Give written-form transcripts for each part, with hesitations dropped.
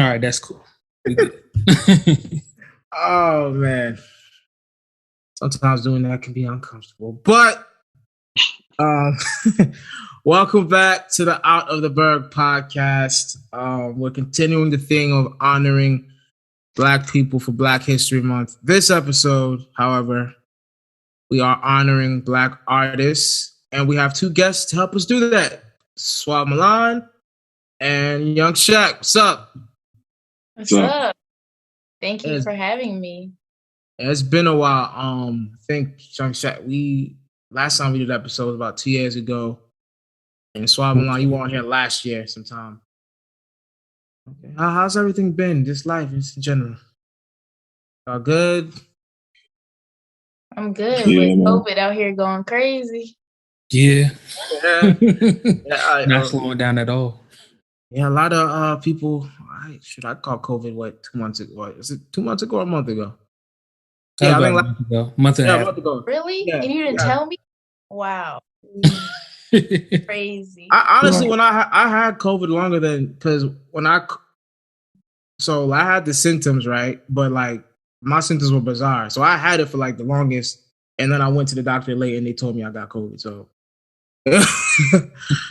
All right, that's cool. We good. Oh man. Sometimes doing that can be uncomfortable. But welcome back to the Out of the Berg podcast. We're continuing the thing of honoring Black people for Black History Month. This episode, however, we are honoring Black artists, and we have two guests to help us do that. Swab Milan and Young Shaq. What's up? What's up? Thank you for having me. It's been a while. I think Young Shaq, last time we did an episode was about 2 years ago. And Swab Milan, you were on here last year sometime. Okay. How's everything been? Just life in general. All good? I'm good with COVID out here going crazy. Yeah. Yeah. Not slowing down at all. Yeah, a lot of people. I call COVID what 2 months ago? What, is it 2 months ago or a month ago? Yeah, I think a month ago. Month and a half ago. Really? Yeah, and you didn't tell me? Wow. Crazy. I honestly, when I had COVID longer than, because so I had the symptoms, right? But like my symptoms were bizarre. So I had it for like the longest. And then I went to the doctor late and they told me I got COVID. So,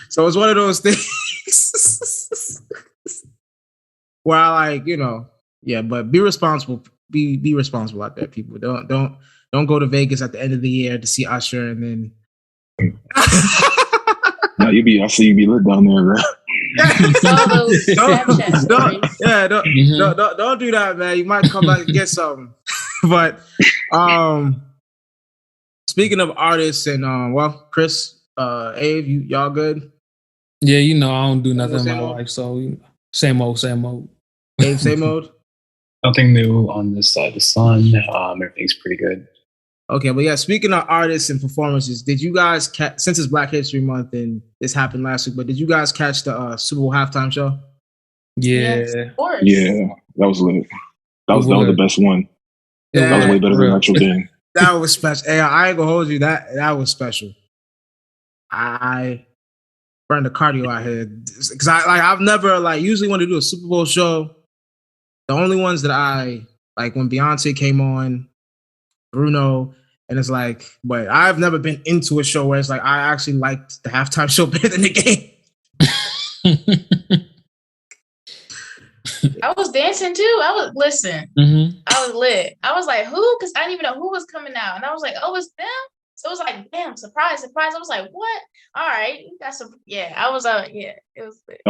so it's one of those things where I like, but be responsible. Be responsible out there, people. Don't go to Vegas at the end of the year to see Usher and then. No, I see you be lit down there, bro. Don't do that, man. You might come back and get something. But speaking of artists and Chris, Abe, y'all good? Yeah, I don't do nothing in my life, so same old. Abe, same old. Nothing new on this side of the sun. Everything's pretty good. Okay, but yeah, speaking of artists and performances, did you guys since it's Black History Month and this happened last week, but did you guys catch the Super Bowl halftime show? Yeah. Yes, of course. Yeah, that was lit. That was the best one. Yeah, that was way better than the actual game. That was special. Hey, I ain't gonna hold you. That was special. I burned the cardio out here because I've never usually when to do a Super Bowl show. The only ones that I like when Beyonce came on, Bruno, and it's like, but I've never been into a show where it's like I actually liked the halftime show better than the game. I was dancing too. I was lit. I was like, who? Because I didn't even know who was coming out, and I was like, oh, it's them. So it was like, damn, surprise. I was like, what? All right, you got some. Yeah, I was. It was lit.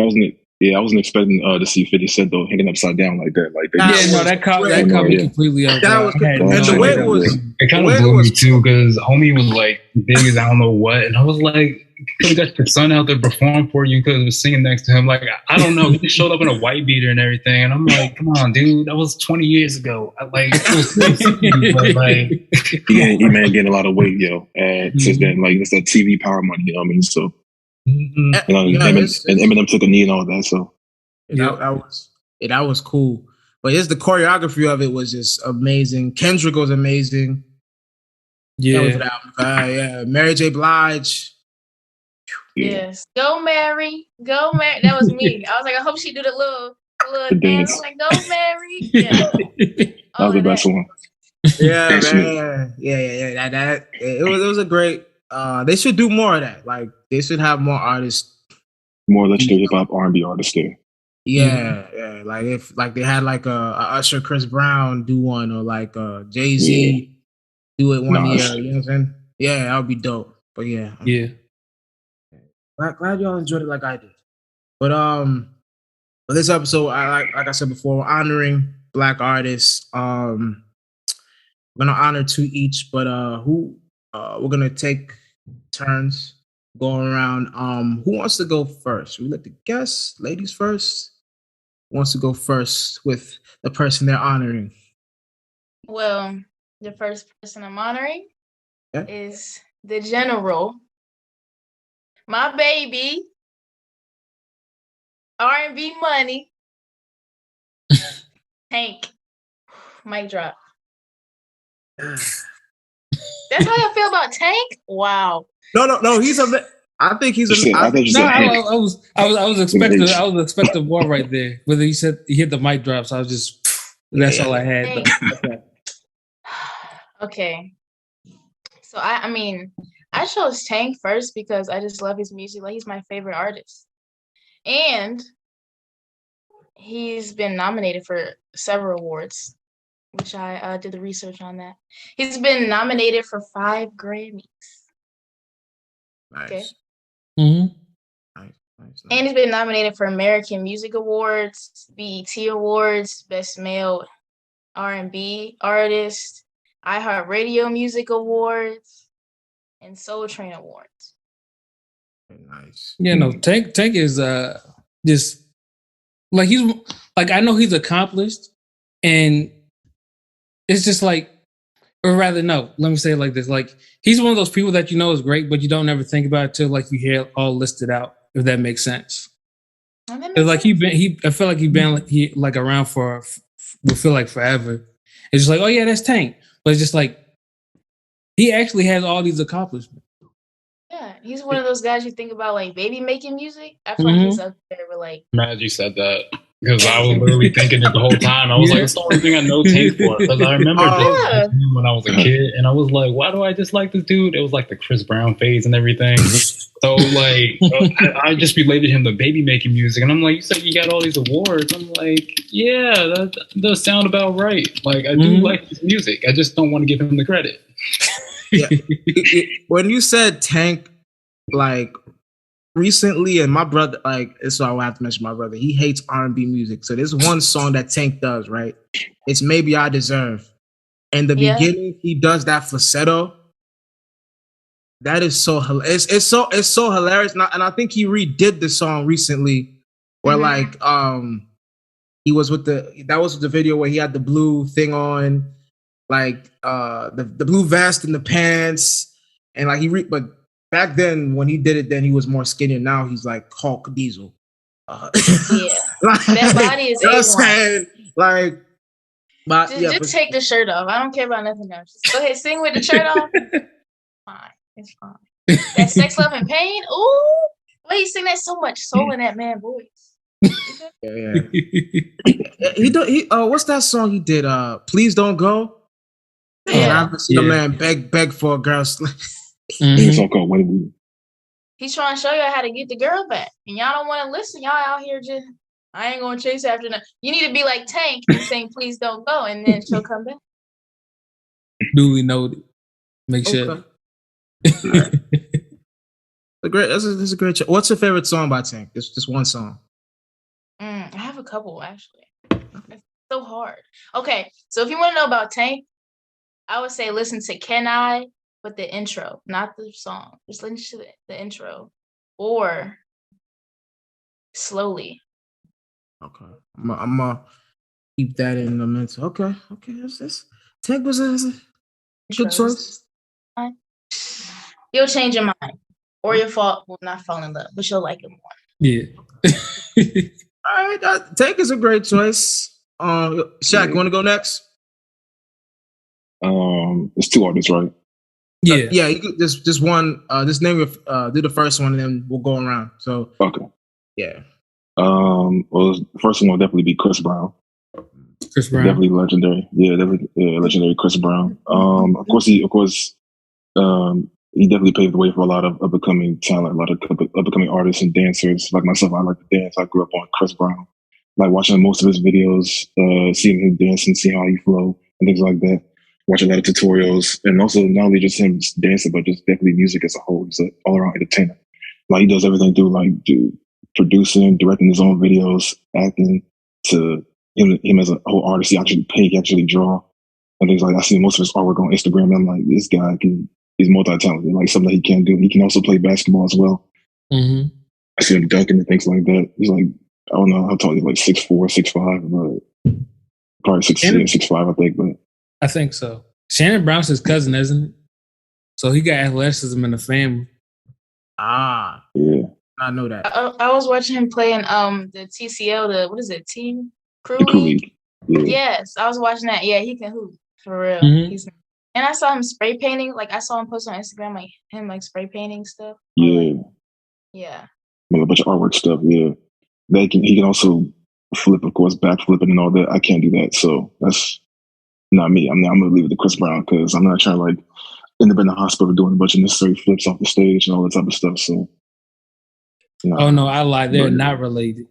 I wasn't expecting to see 50 Cent though hanging upside down like that. That caught me completely up. That was and the way it was. It kind of blew me too because homie was like big as I don't know what, and I was like, could have got your son out there perform for you because he was singing next to him. Like I don't know, he just showed up in a white beater and everything, and I'm like, come on, dude, that was 20 years ago. He man gained a lot of weight, and since then, it's that TV power money. You know what I mean? So. Mm-hmm. And Eminem took a knee and all that, so that was cool. But the choreography of it was just amazing. Kendrick was amazing. Yeah, Mary J. Blige. Yes, go Mary. That was me. I was like, I hope she do the little dance. I'm like, go Mary. Yeah, that was the best one. Yeah, man. Yeah. That it was a great. They should do more of that. Like they should have more artists, more legendary hip hop R&B artists there. Yeah. Like if they had a Usher, Chris Brown do one, or Jay-Z do it one year. You know what I'm saying? Yeah, that would be dope. But yeah. Glad y'all enjoyed it like I did. But for this episode, like I said before, we're honoring Black artists. We're gonna honor two each, but we're gonna take turns going around. Who wants to go first? We let the guests, ladies first. Who wants to go first with the person they're honoring? Well, the first person I'm honoring is the General, my baby, R&B money, Tank. Mic drop. That's how I feel about Tank? Wow. No. He's I think he's I thought you No, said Hank. I was expecting more right there. Whether he said he hit the mic drop, so I was just that's all I had. Okay. Okay. So I mean, I chose Tank first because I just love his music. Like he's my favorite artist, and he's been nominated for several awards, which I did the research on that. He's been nominated for 5 Grammys. Nice. Okay. Mm-hmm. Nice. And he's been nominated for American Music Awards, BET Awards, Best Male R&B Artist, iHeartRadio Music Awards, and Soul Train Awards. Nice. Yeah, no, Tank is just like he's like I know he's accomplished, and it's just like, or rather, no, let me say it like this: like he's one of those people that you know is great, but you don't ever think about it till like you hear it all listed out. If that makes sense. It's like I feel like he's been like around for would feel like forever. It's just like, oh yeah, that's Tank, but it's just like he actually has all these accomplishments. Yeah, he's one of those guys you think about like baby making music. I feel like he's up there with like. I'm glad you said that because I was literally thinking it the whole time. I was like, that's the only thing I know Tank for because I remember just him when I was a kid, and I was like, why do I dislike this dude? It was like the Chris Brown phase and everything. So like, I just related him to baby making music, and I'm like, you said you got all these awards. I'm like, yeah, that does sound about right. Like I do like his music. I just don't want to give him the credit. Yeah. When you said Tank, like recently, and my brother, like, it's why I have to mention my brother. He hates R&B music. So there's one song that Tank does, right? It's Maybe I Deserve. In the beginning, he does that falsetto. That is so hilarious. It's so hilarious. And I think he redid the song recently, where like he was with that was the video where he had the blue thing on, like the blue vest and the pants, and like but back then when he did it, then he was more skinny. Now he's like Hulk Diesel. Yeah, like, that body is saying, like, but just take the shirt off. I don't care about nothing else. Just go ahead, sing with the shirt off. Fine, it's fine. That Sex, Love, and Pain. Ooh, why you sing that so much soul in that man voice? Yeah. He what's that song he did? Please Don't Go. Man, I've seen a man beg for a girl. He's trying to show you how to get the girl back, and y'all don't want to listen. Y'all out here just, I ain't gonna chase after that. You need to be like Tank and saying "Please don't go," and then she'll come back. Duly noted. Make sure. Right. This is a great show. What's your favorite song by Tank? Just one song. I have a couple actually. It's so hard. Okay, so if you want to know about Tank, I would say listen to Can I, but the intro, not the song. Just listen to the intro, or Slowly. Okay, I'm gonna keep that in the mental. Okay. This Tank was a good choice. You'll change your mind, or you'll not fall in love, but you'll like it more. Yeah. All right, Tank is a great choice. Shaq, you want to go next? It's 2 artists, right? Yeah. You could just one. Just name do the first one, and then we'll go around. So okay. Yeah. Well, the first one will definitely be Chris Brown. Chris Brown, definitely legendary. Yeah, definitely legendary Chris Brown. Of course, he definitely paved the way for a lot of up-and-coming talent, a lot of up-and-coming artists and dancers. Like myself, I like to dance. I grew up on Chris Brown, like watching most of his videos, seeing him dance and seeing how he flow and things like that. Watch a lot of tutorials, and also not only just him dancing, but just definitely music as a whole. He's an all-around entertainer. Like he does everything through producing, directing his own videos, acting, to him as a whole artist. He actually paint, he actually draw, and things like that. I see most of his artwork on Instagram, and I'm like, this guy he's multi-talented, like something that he can do. He can also play basketball as well. Mm-hmm. I see him dunking and things like that. He's like, I don't know how tall he's, like 6'4", 6'5", but probably 6'6", 6'5", I think. But I think so. Shannon Brown's his cousin, isn't it? So he got athleticism in the family. Yeah. I know that. I was watching him play in the TCL, what is it, Team Crew League? Yeah. Yes, I was watching that. Yeah, he can hoop for real. Mm-hmm. And I saw him spray painting. Like I saw him post on Instagram, like him like spray painting stuff. Yeah. Yeah. A bunch of artwork stuff. Yeah, he can also flip, of course, back flipping and all that. I can't do that, so that's not me. I'm gonna leave it to Chris Brown because I'm not trying to like end up in the hospital doing a bunch of necessary flips off the stage and all that type of stuff. So, oh no, I lied. They're not related.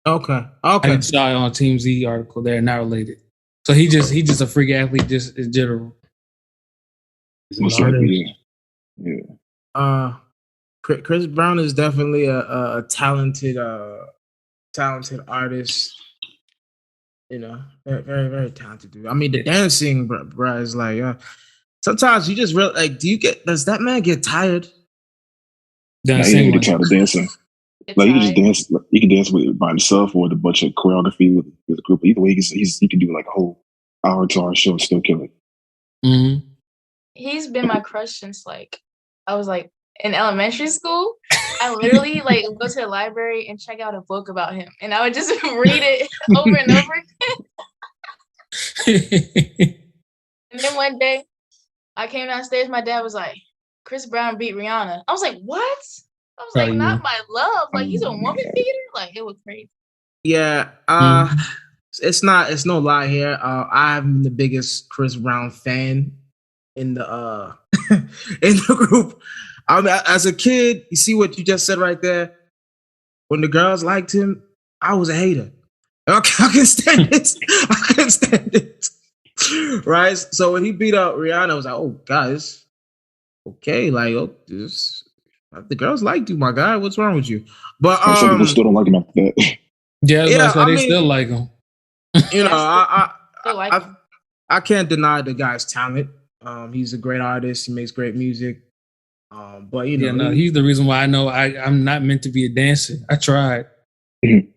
Okay. I saw it on Team Z article. They're not related. So he just a freak athlete, just in general. Most likely, yeah. Chris Brown is definitely a talented artist. You know, very, very, very talented dude. I mean, the dancing, bro, is like sometimes you just really like. Does that man get tired? Nah, he doesn't get tired of dancing. Like, he can just dance. He can dance by himself or with a bunch of choreography with a group. Either way, he can do like a whole hour to hour show and still kill it. Mm-hmm. He's been my crush since like I was like in elementary school. I literally like go to the library and check out a book about him, and I would just read it over and over again. And then one day, I came downstairs. My dad was like, "Chris Brown beat Rihanna." I was like, "What?" I was like, "Not my love. Like, he's a woman beater." Like, it was crazy. Yeah. It's no lie here. I'm the biggest Chris Brown fan in the in the group. I mean, as a kid, you see what you just said right there. When the girls liked him, I was a hater. I couldn't stand it. I couldn't stand it. Right. So when he beat up Rihanna, I was like, "Oh, guys, okay, like, the girls liked you, my guy. What's wrong with you?" But some people still don't like him after that. Yeah, that's why they still like him. You know, I can't deny the guy's talent. He's a great artist. He makes great music. But you know, he's the reason why I know I'm not meant to be a dancer. I tried. The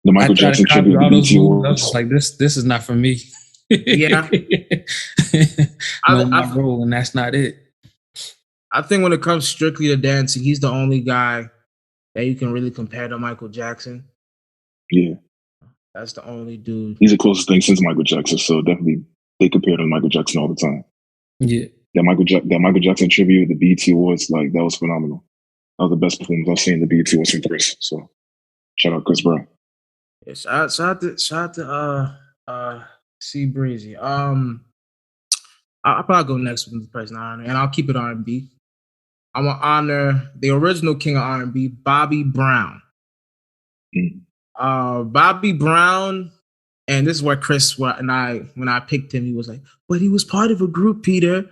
Michael Jackson tribute to BLK was like, this is not for me. Yeah, my role, and that's not it. I think when it comes strictly to dancing, he's the only guy that you can really compare to Michael Jackson. Yeah, that's the only dude. He's the closest thing since Michael Jackson, so definitely they compare him to Michael Jackson all the time. Yeah. That Michael Jackson tribute, the BET Awards, like, that was phenomenal. That was the best performance I've seen in the BET Awards from Chris. So shout out Chris Brown. Yeah, shout out to C Breezy. I'll probably go next with the person I honor, and I'll keep it R&B. I'm gonna honor the original king of R&B, Bobby Brown. Bobby Brown, and this is where Chris when I picked him, he was like, "But he was part of a group, Peter."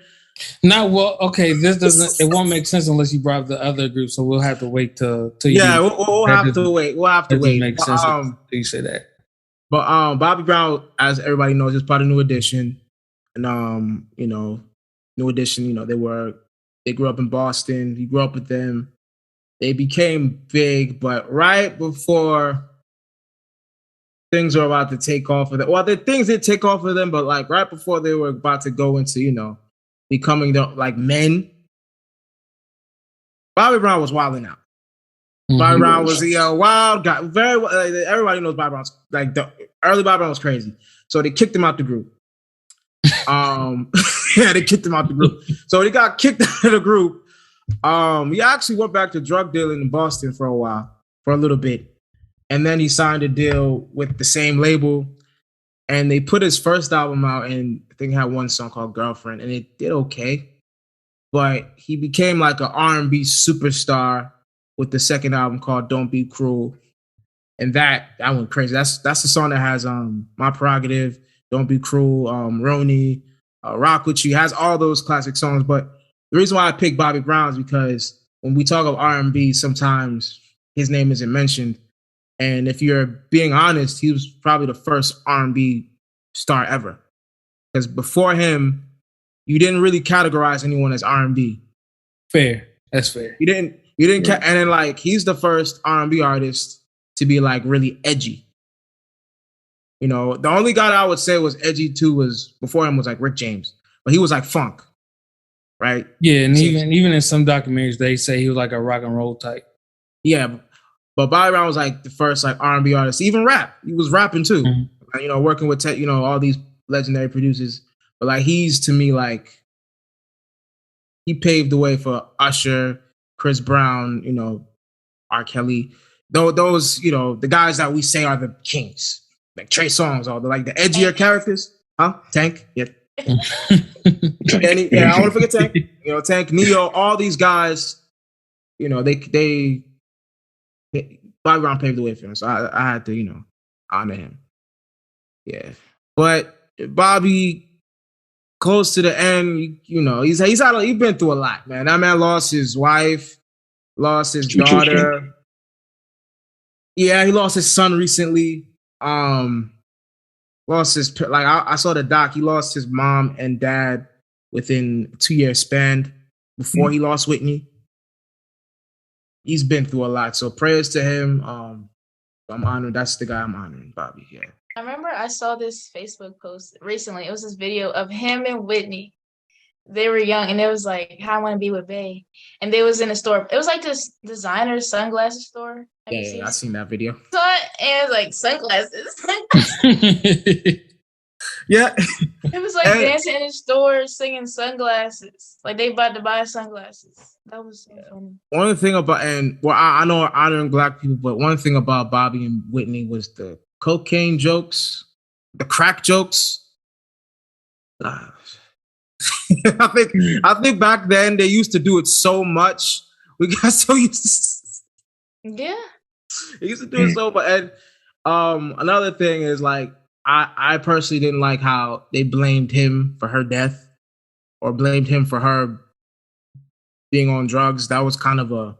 Okay. This doesn't. It won't make sense unless you brought up the other group. So we'll have to wait till you. Yeah, we'll have to wait. We'll have to wait. Make sense until you say that. But Bobby Brown, as everybody knows, is part of New Edition, and you know, New Edition. You know, they grew up in Boston. He grew up with them. They became big, but right before things were about to take off of them, well, the things did take off of them, but like right before they were about to go into, you know, becoming like men, Bobby Brown was wilding out. Bobby Brown was a wild guy. Everybody knows Bobby Brown. Like, the early Bobby Brown was crazy. So they kicked him out the group. Yeah, they kicked him out the group. So he got kicked out of the group. He actually went back to drug dealing in Boston for a little bit. And then he signed a deal with the same label. And they put his first album out, and I think it had one song called Girlfriend, and it did okay. But he became like an R&B superstar with the second album called Don't Be Cruel. And that went crazy. That's the song that has My Prerogative, Don't Be Cruel, Roni, Rock With You, has all those classic songs. But the reason why I picked Bobby Brown is because when we talk of R&B, sometimes his name isn't mentioned. And if you're being honest, he was probably the first R&B star ever. Because before him, you didn't really categorize anyone as R&B. Fair. That's fair. You didn't and then like he's the first R&B artist to be like really edgy. You know, the only guy that I would say was edgy too was before him was like Rick James, but he was like funk, right? Yeah, and even in some documentaries they say he was like a rock and roll type. Yeah, but Bobby Brown was like the first like R&B artist, even rap. He was rapping too, you know, working with all these legendary producers. But like he's to me like he paved the way for Usher, Chris Brown, you know, R. Kelly, those the guys that we say are the kings, like Trey Songz, all the the edgier characters, huh? Tank, yeah. I want to forget Tank. Tank, Neo, all these guys. They Bobby Brown paved the way for him, so I had to honor him. Yeah, but Bobby, close to the end, he's been through a lot, man. That man lost his wife, lost his daughter. Yeah, he lost his son recently. Lost his I saw the doc. He lost his mom and dad within a 2-year span before he lost Whitney. He's been through a lot, so prayers to him. I'm honored. That's the guy I'm honoring, Bobby. Yeah. I remember I saw this Facebook post recently. It was this video of him and Whitney. They were young, and it was like, "How I Want to Be with Bae," and they was in a store. It was like this designer sunglasses store. Yeah, I seen that video. So, and it was like sunglasses. Yeah. It was like dancing in the store, singing sunglasses. Like they about to buy sunglasses. That was so funny. One thing about, I know we're honoring Black people, but one thing about Bobby and Whitney was the cocaine jokes, the crack jokes. I think back then they used to do it so much. We got so used to. Yeah. They used to do it so much. And another thing is I personally didn't like how they blamed him for her death or blamed him for her being on drugs. That was kind of a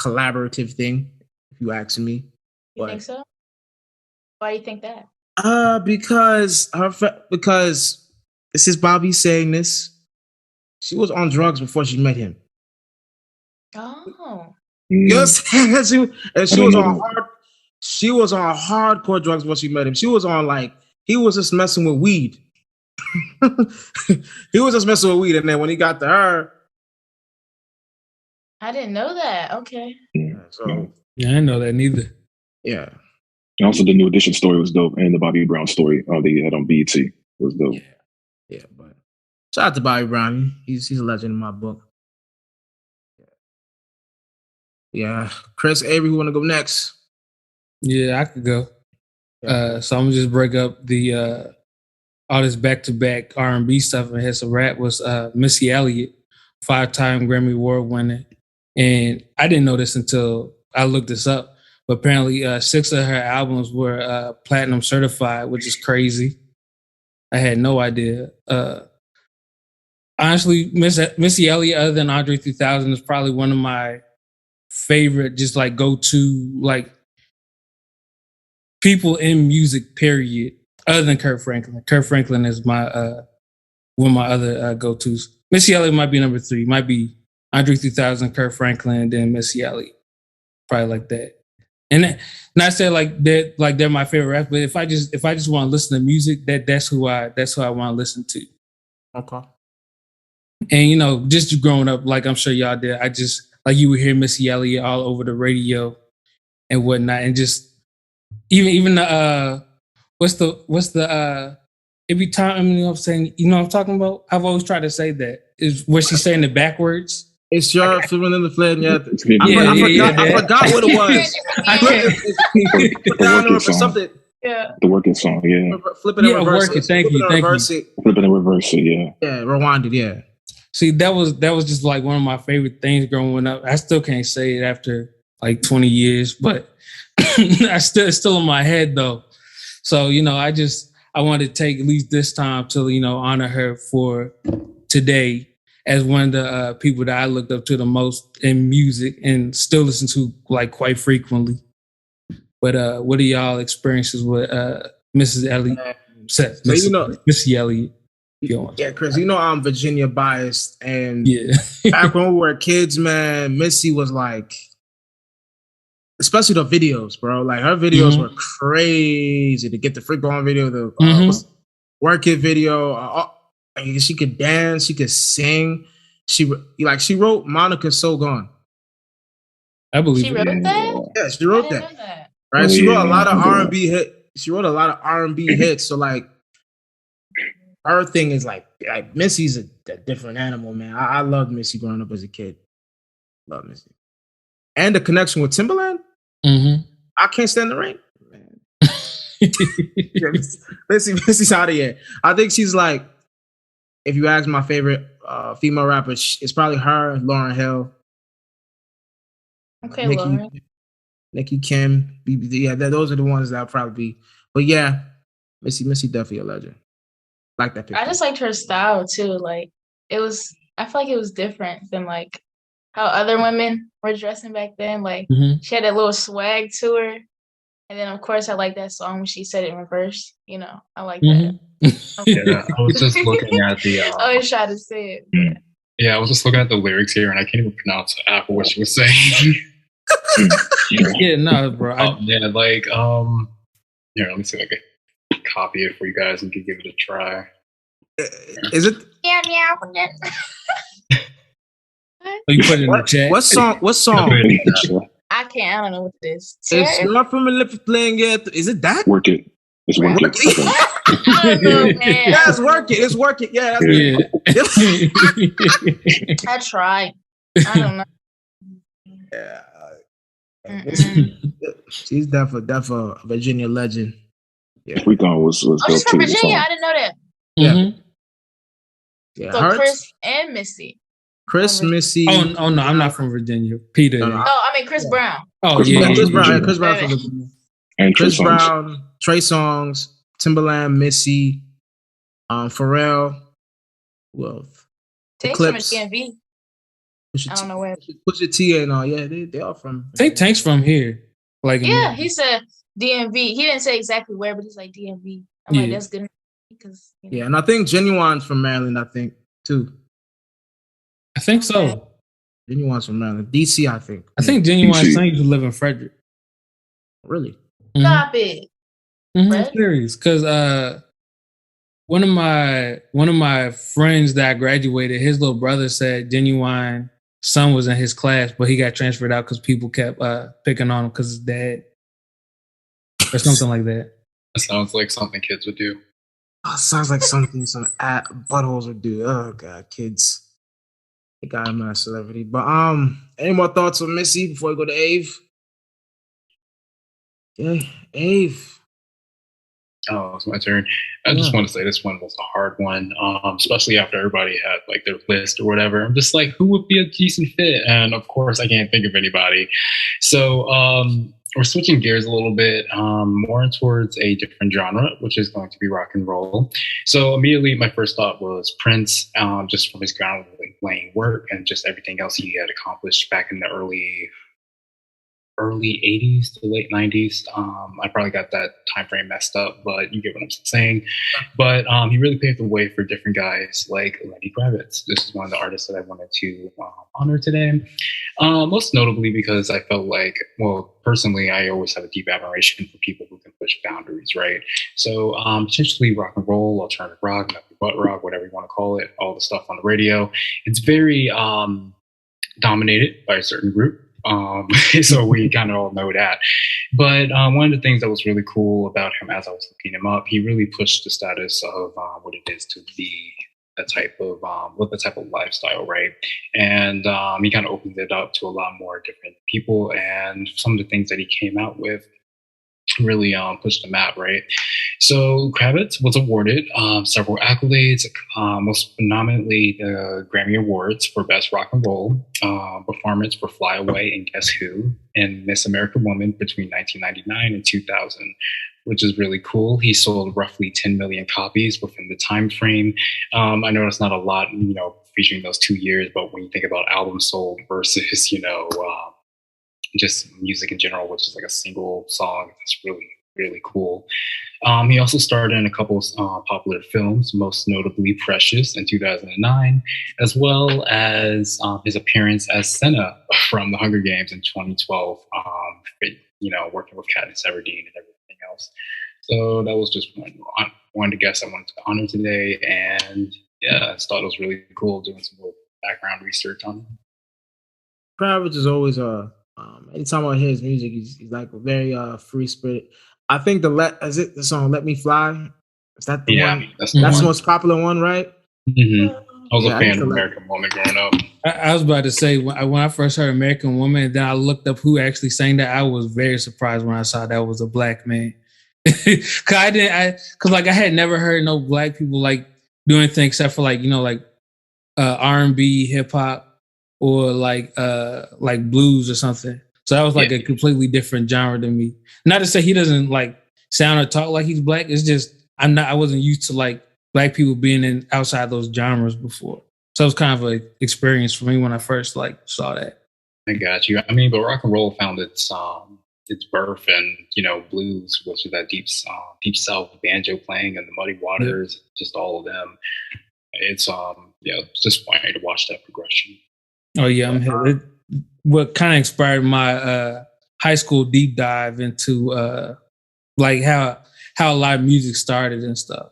collaborative thing, if you ask me. You think so? Why do you think that? Because this is Bobby saying this. She was on drugs before she met him. Oh. Yes, she was on hardcore drugs before she met him. She was on he was just messing with weed. He was just messing with weed, and then when he got to her, I didn't know that. Okay. Yeah, I didn't know that neither. Yeah. And also, the New Edition story was dope, and the Bobby Brown story they had on BET was dope. Yeah, but shout out to Bobby Brown. He's a legend in my book. Yeah, Chris, Avery, who want to go next? Yeah, I could go. So I'm gonna just break up the all this back-to-back R&B stuff and had some rap. Was Missy Elliott, 5-time Grammy Award winner, and I didn't know this until I looked this up. But apparently, 6 of her albums were platinum certified, which is crazy. I had no idea. Honestly, Missy Elliott, other than Andre 3000, is probably one of my favorite, just go-to people in music, period, other than Kirk Franklin. Kirk Franklin is my one of my other go-tos. Missy Elliott might be number 3. Might be Andre 3000, Kirk Franklin, and then Missy Elliott. Probably like that. And not say they're my favorite rap, but if I just want to listen to music, that's who I want to listen to. Okay. And just growing up, I'm sure y'all did, I just you would hear Missy Elliott all over the radio and whatnot, and just even the what's the every time I'm saying, what I'm talking about? I've always tried to say that is where she's saying it backwards. It's your flipping in the flame. Yeah, I forgot what it was. Put down there for something. Yeah, the working song. Yeah, flipping and reverse. Thank you. Flipping and reverse it. Yeah, rewind it. Yeah. See, that was just one of my favorite things growing up. I still can't say it after 20 years, but it's still in my head though. So I wanted to take at least this time to honor her for today as one of the people that I looked up to the most in music and still listen to quite frequently. But what are y'all experiences with Mrs. Elliott? Missy Elliott. Yeah, Chris, I'm Virginia biased, and back when we were kids, man, Missy was especially the videos, bro. Her videos were crazy. To get the Freak On video, the Work It video. She could dance, she could sing. She wrote "Monica's So Gone." I believe she wrote that. Yeah, she wrote that. Right, she wrote a lot of R&B hit. She wrote a lot of R&B hits. So her thing is Missy's a different animal, man. I loved Missy growing up as a kid. Love Missy. and the connection with Timbaland. Mm-hmm. I Can't Stand the Rain. Missy's out of here. I think she's like, if you ask my favorite female rapper, it's probably her, Lauryn Hill. Okay, Lauren. Nicki Kim, BBD. Yeah, those are the ones that I'll probably be. But yeah, Missy definitely a legend. Like that picture. I just liked her style too. Like I feel like it was different than like how other women were dressing back then. Like she had that little swag to her. And then of course I like that song when she said it in reverse. You know, I like that. Yeah, I was just looking at the I always try to say it. Yeah, I was just looking at the lyrics here and I can't even pronounce half of what she was saying. Yeah, no, bro. Here, let me see if I can copy it for you guys and can give it a try. Is it? Yeah. You put it in the chat. What song? I can't. I don't know what it is. It's not from a lip playing it. Is it that? Work It. It's Work It. I don't know, man. Yeah, it's Work It. Yeah, that's I tried. I don't know. Yeah. She's definitely a Virginia legend. Yeah. Freak On was she's from Virginia. I didn't know that. Yeah. So Hurts? Chris and Missy. Missy. Oh no, I'm not from Virginia. Peter. No. I mean Chris Brown. Oh, Chris Brown from Virginia. And Chris Brown, Trey Songz, Timbaland, Missy, Pharrell. Who else? Tank's from DMV. I don't know where. Pusha T and all. Yeah, they all from. I think Tank's from here. Like he said DMV. He didn't say exactly where, but he's like DMV. I'm like, that's good because. Yeah, and I think Genuine's from Maryland. I think too. I think so. Genuine's from Maryland. DC, I think. I think Genuine's son used to live in Frederick. Really? Stop it. I'm serious, because one of my friends that graduated, his little brother said Genuine's son was in his class, but he got transferred out because people kept picking on him because his dad or something like that. That sounds like something kids would do. Oh, sounds like something some buttholes would do. Oh god, kids. They got him a celebrity. But any more thoughts on Missy before we go to Ave? Yeah, Ave. Oh, it's my turn. I just want to say this one was a hard one, especially after everybody had like their list or whatever. I'm just like, who would be a decent fit? And of course, I can't think of anybody. So we're switching gears a little bit, more towards a different genre, which is going to be rock and roll. So immediately, my first thought was Prince, just from his groundbreaking work and just everything else he had accomplished back in the early 80s to late 90s. I probably got that time frame messed up, but you get what I'm saying. But he really paved the way for different guys like Lenny Kravitz. This is one of the artists that I wanted to honor today. Most notably because I felt like, well, personally, I always have a deep admiration for people who can push boundaries, right? So potentially rock and roll, alternative rock, nothing but rock, whatever you want to call it, all the stuff on the radio. It's very dominated by a certain group. So we kind of all know that. But one of the things that was really cool about him as I was looking him up, he really pushed the status of what it is to be a type of with the type of lifestyle, right? And he kind of opened it up to a lot more different people, and some of the things that he came out with really pushed the map, right? So Kravitz was awarded several accolades, most predominantly the Grammy Awards for Best Rock and Roll performance for Fly Away and Guess Who and Miss America Woman between 1999 and 2000, which is really cool. He sold roughly 10 million copies within the time frame. I know it's not a lot, featuring those 2 years, but when you think about albums sold versus, just music in general, which is like a single song, that's really, really cool. He also starred in a couple of popular films, most notably Precious in 2009, as well as his appearance as Senna from The Hunger Games in 2012, working with Katniss Everdeen and everything else. So that was just one to guess I wanted to honor today. And yeah, I just thought it was really cool doing some more background research on him. Kravitz is always anytime I hear his music, he's like a very free spirit. I think the song "Let Me Fly"? Is that the one? That's the most popular one, right? Mm-hmm. I was Yeah, a I fan used of to like- American Woman growing up. I was about to say when I first heard American Woman, and then I looked up who actually sang that. I was very surprised when I saw that was a black man. Cause I had never heard no black people like do anything except for like like R&B, hip hop, or like blues or something. So that was like a completely different genre to me. Not to say he doesn't like sound or talk like he's black. It's just I wasn't used to like black people being in outside those genres before. So it was kind of an experience for me when I first like saw that. I got you. I mean, but rock and roll found its birth in blues, which is that deep south banjo playing and the Muddy Waters, just all of them. It's it's just funny to watch that progression. Oh yeah, what kind of inspired my high school deep dive into like how a lot of music started and stuff.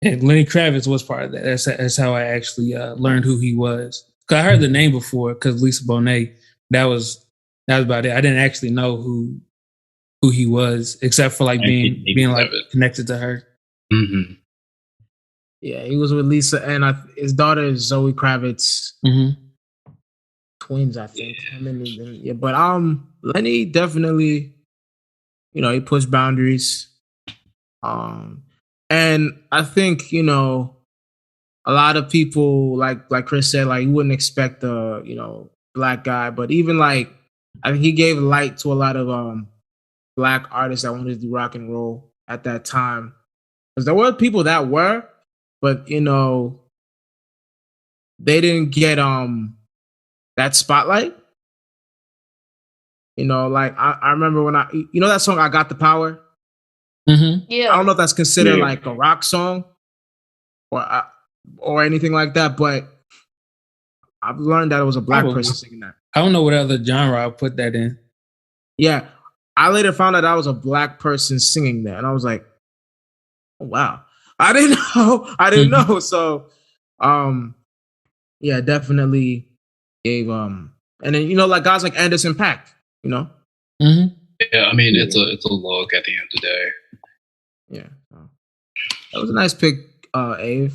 And Lenny Kravitz was part of that. That's how I actually learned who he was. Cause I heard the name before, cause Lisa Bonet. That was about it. I didn't actually know who he was, except for like being like connected to her. Mm-hmm. Yeah, he was with Lisa and his daughter is Zoe Kravitz. Mm-hmm. Twins, I think. Yeah, but Lenny definitely, he pushed boundaries. And I think, a lot of people like Chris said, like you wouldn't expect a, black guy, but even like I think he gave light to a lot of black artists that wanted to do rock and roll at that time. Because there were people that were, but they didn't get that spotlight. Like I remember when that song I Got the Power. Mm-hmm. Yeah. I don't know if that's considered like a rock song or anything like that, but I've learned that it was a black person singing that. I don't know what other genre I put that in. Yeah. I later found out I was a black person singing that. And I was like, oh, wow. I didn't know. Mm-hmm. So, yeah, definitely gave, and then, like guys like Anderson .Paak, Mm-hmm. Yeah, I mean, it's a look at the end of the day. Yeah. That was a nice pick, Ave.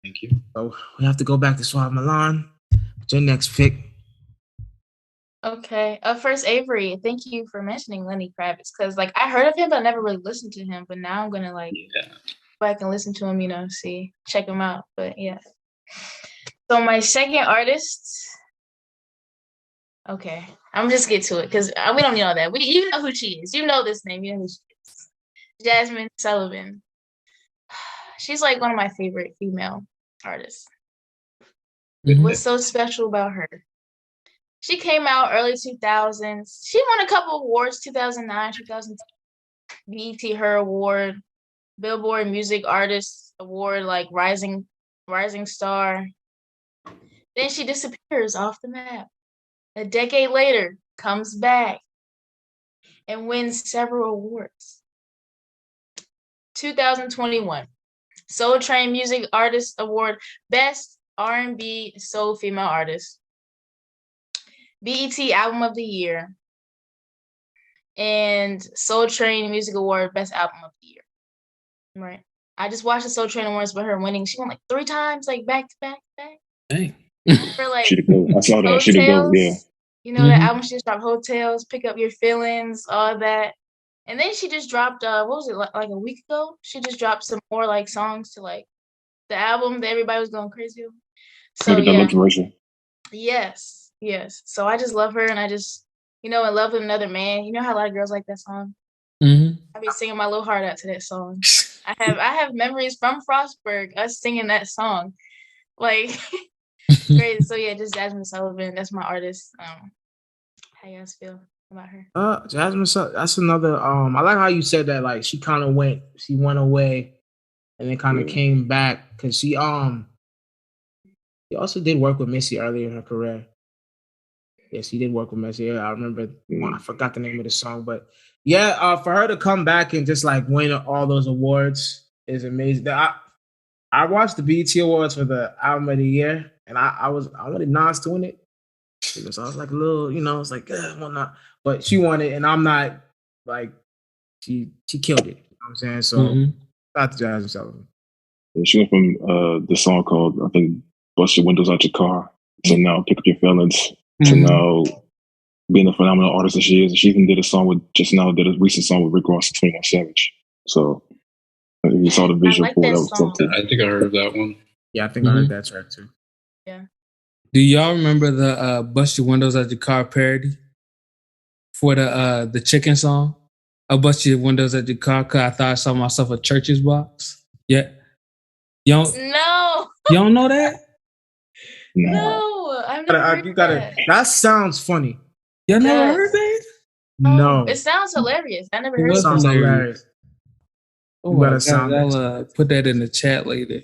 Thank you. So we have to go back to Suave Milan. What's your next pick? Okay. First, Avery, thank you for mentioning Lenny Kravitz, because like I heard of him, but I never really listened to him. But now I'm gonna go back and listen to him, check him out. But yeah. So my second artist. Okay, I'm just get to it because we don't need all that. You know who she is. You know this name. You know who she is. Jasmine Sullivan. She's like one of my favorite female artists. Mm-hmm. What's so special about her? She came out early 2000s. She won a couple awards, 2009, 2010. BET Her Award, Billboard Music Artist Award, like Rising Star. Then she disappears off the map. A decade later, comes back and wins several awards. 2021, Soul Train Music Artist Award, Best R&B Soul Female Artist. BET Album of the Year. And Soul Train Music Award, Best Album of the Year. Right. I just watched the Soul Train Awards with her winning. She won like 3 times, like back to back to back. Dang. For like I saw that. She did go, yeah. That album she just dropped, Hotels, Pick Up Your Feelings, all that. And then she just dropped what was it, like a week ago? She just dropped some more like songs to like the album that everybody was going crazy over. So the deluxe version. Yes. So I just love her, and I just in love with another man. You know how a lot of girls like that song? Mm-hmm. I've been singing my little heart out to that song. I have memories from Frostburg, us singing that song. Like great. So yeah, just Jasmine Sullivan. That's my artist. How you guys feel about her? Jasmine Sullivan, that's another I like how you said that, like she went away and then kind of came back, because she also did work with Missy earlier in her career. Yes, he did work with Missy. Yeah, I remember. I forgot the name of the song, but yeah, for her to come back and just like win all those awards is amazing. I watched the BET Awards for the Album of the Year, and I wanted Nas to win it, because I was like a little, it's like well, not, but she won it, and I'm not like she killed it. You know what I'm saying? So shout out to Jasmine Sullivan. Yeah, she went from the song called, I think, Bust Your Windows Out Your Car to now Pick Up Your Feelings to now being the phenomenal artist that she is. She even did a recent song with Rick Ross and 21 Savage. So you saw the visual like for that that was song. something. I think I heard of that one. Yeah, I think I heard that track too. Yeah. Do y'all remember the Bust Your Windows Out Your Car parody for the chicken song? I bust your windows at your car because I thought I saw myself a Church's box. Yeah. You don't know that? No, I've never heard that. That sounds funny. Y'all never heard that? No. It sounds hilarious. I never heard It it. Sounds hilarious. Oh, my God. I'll put that in the chat later.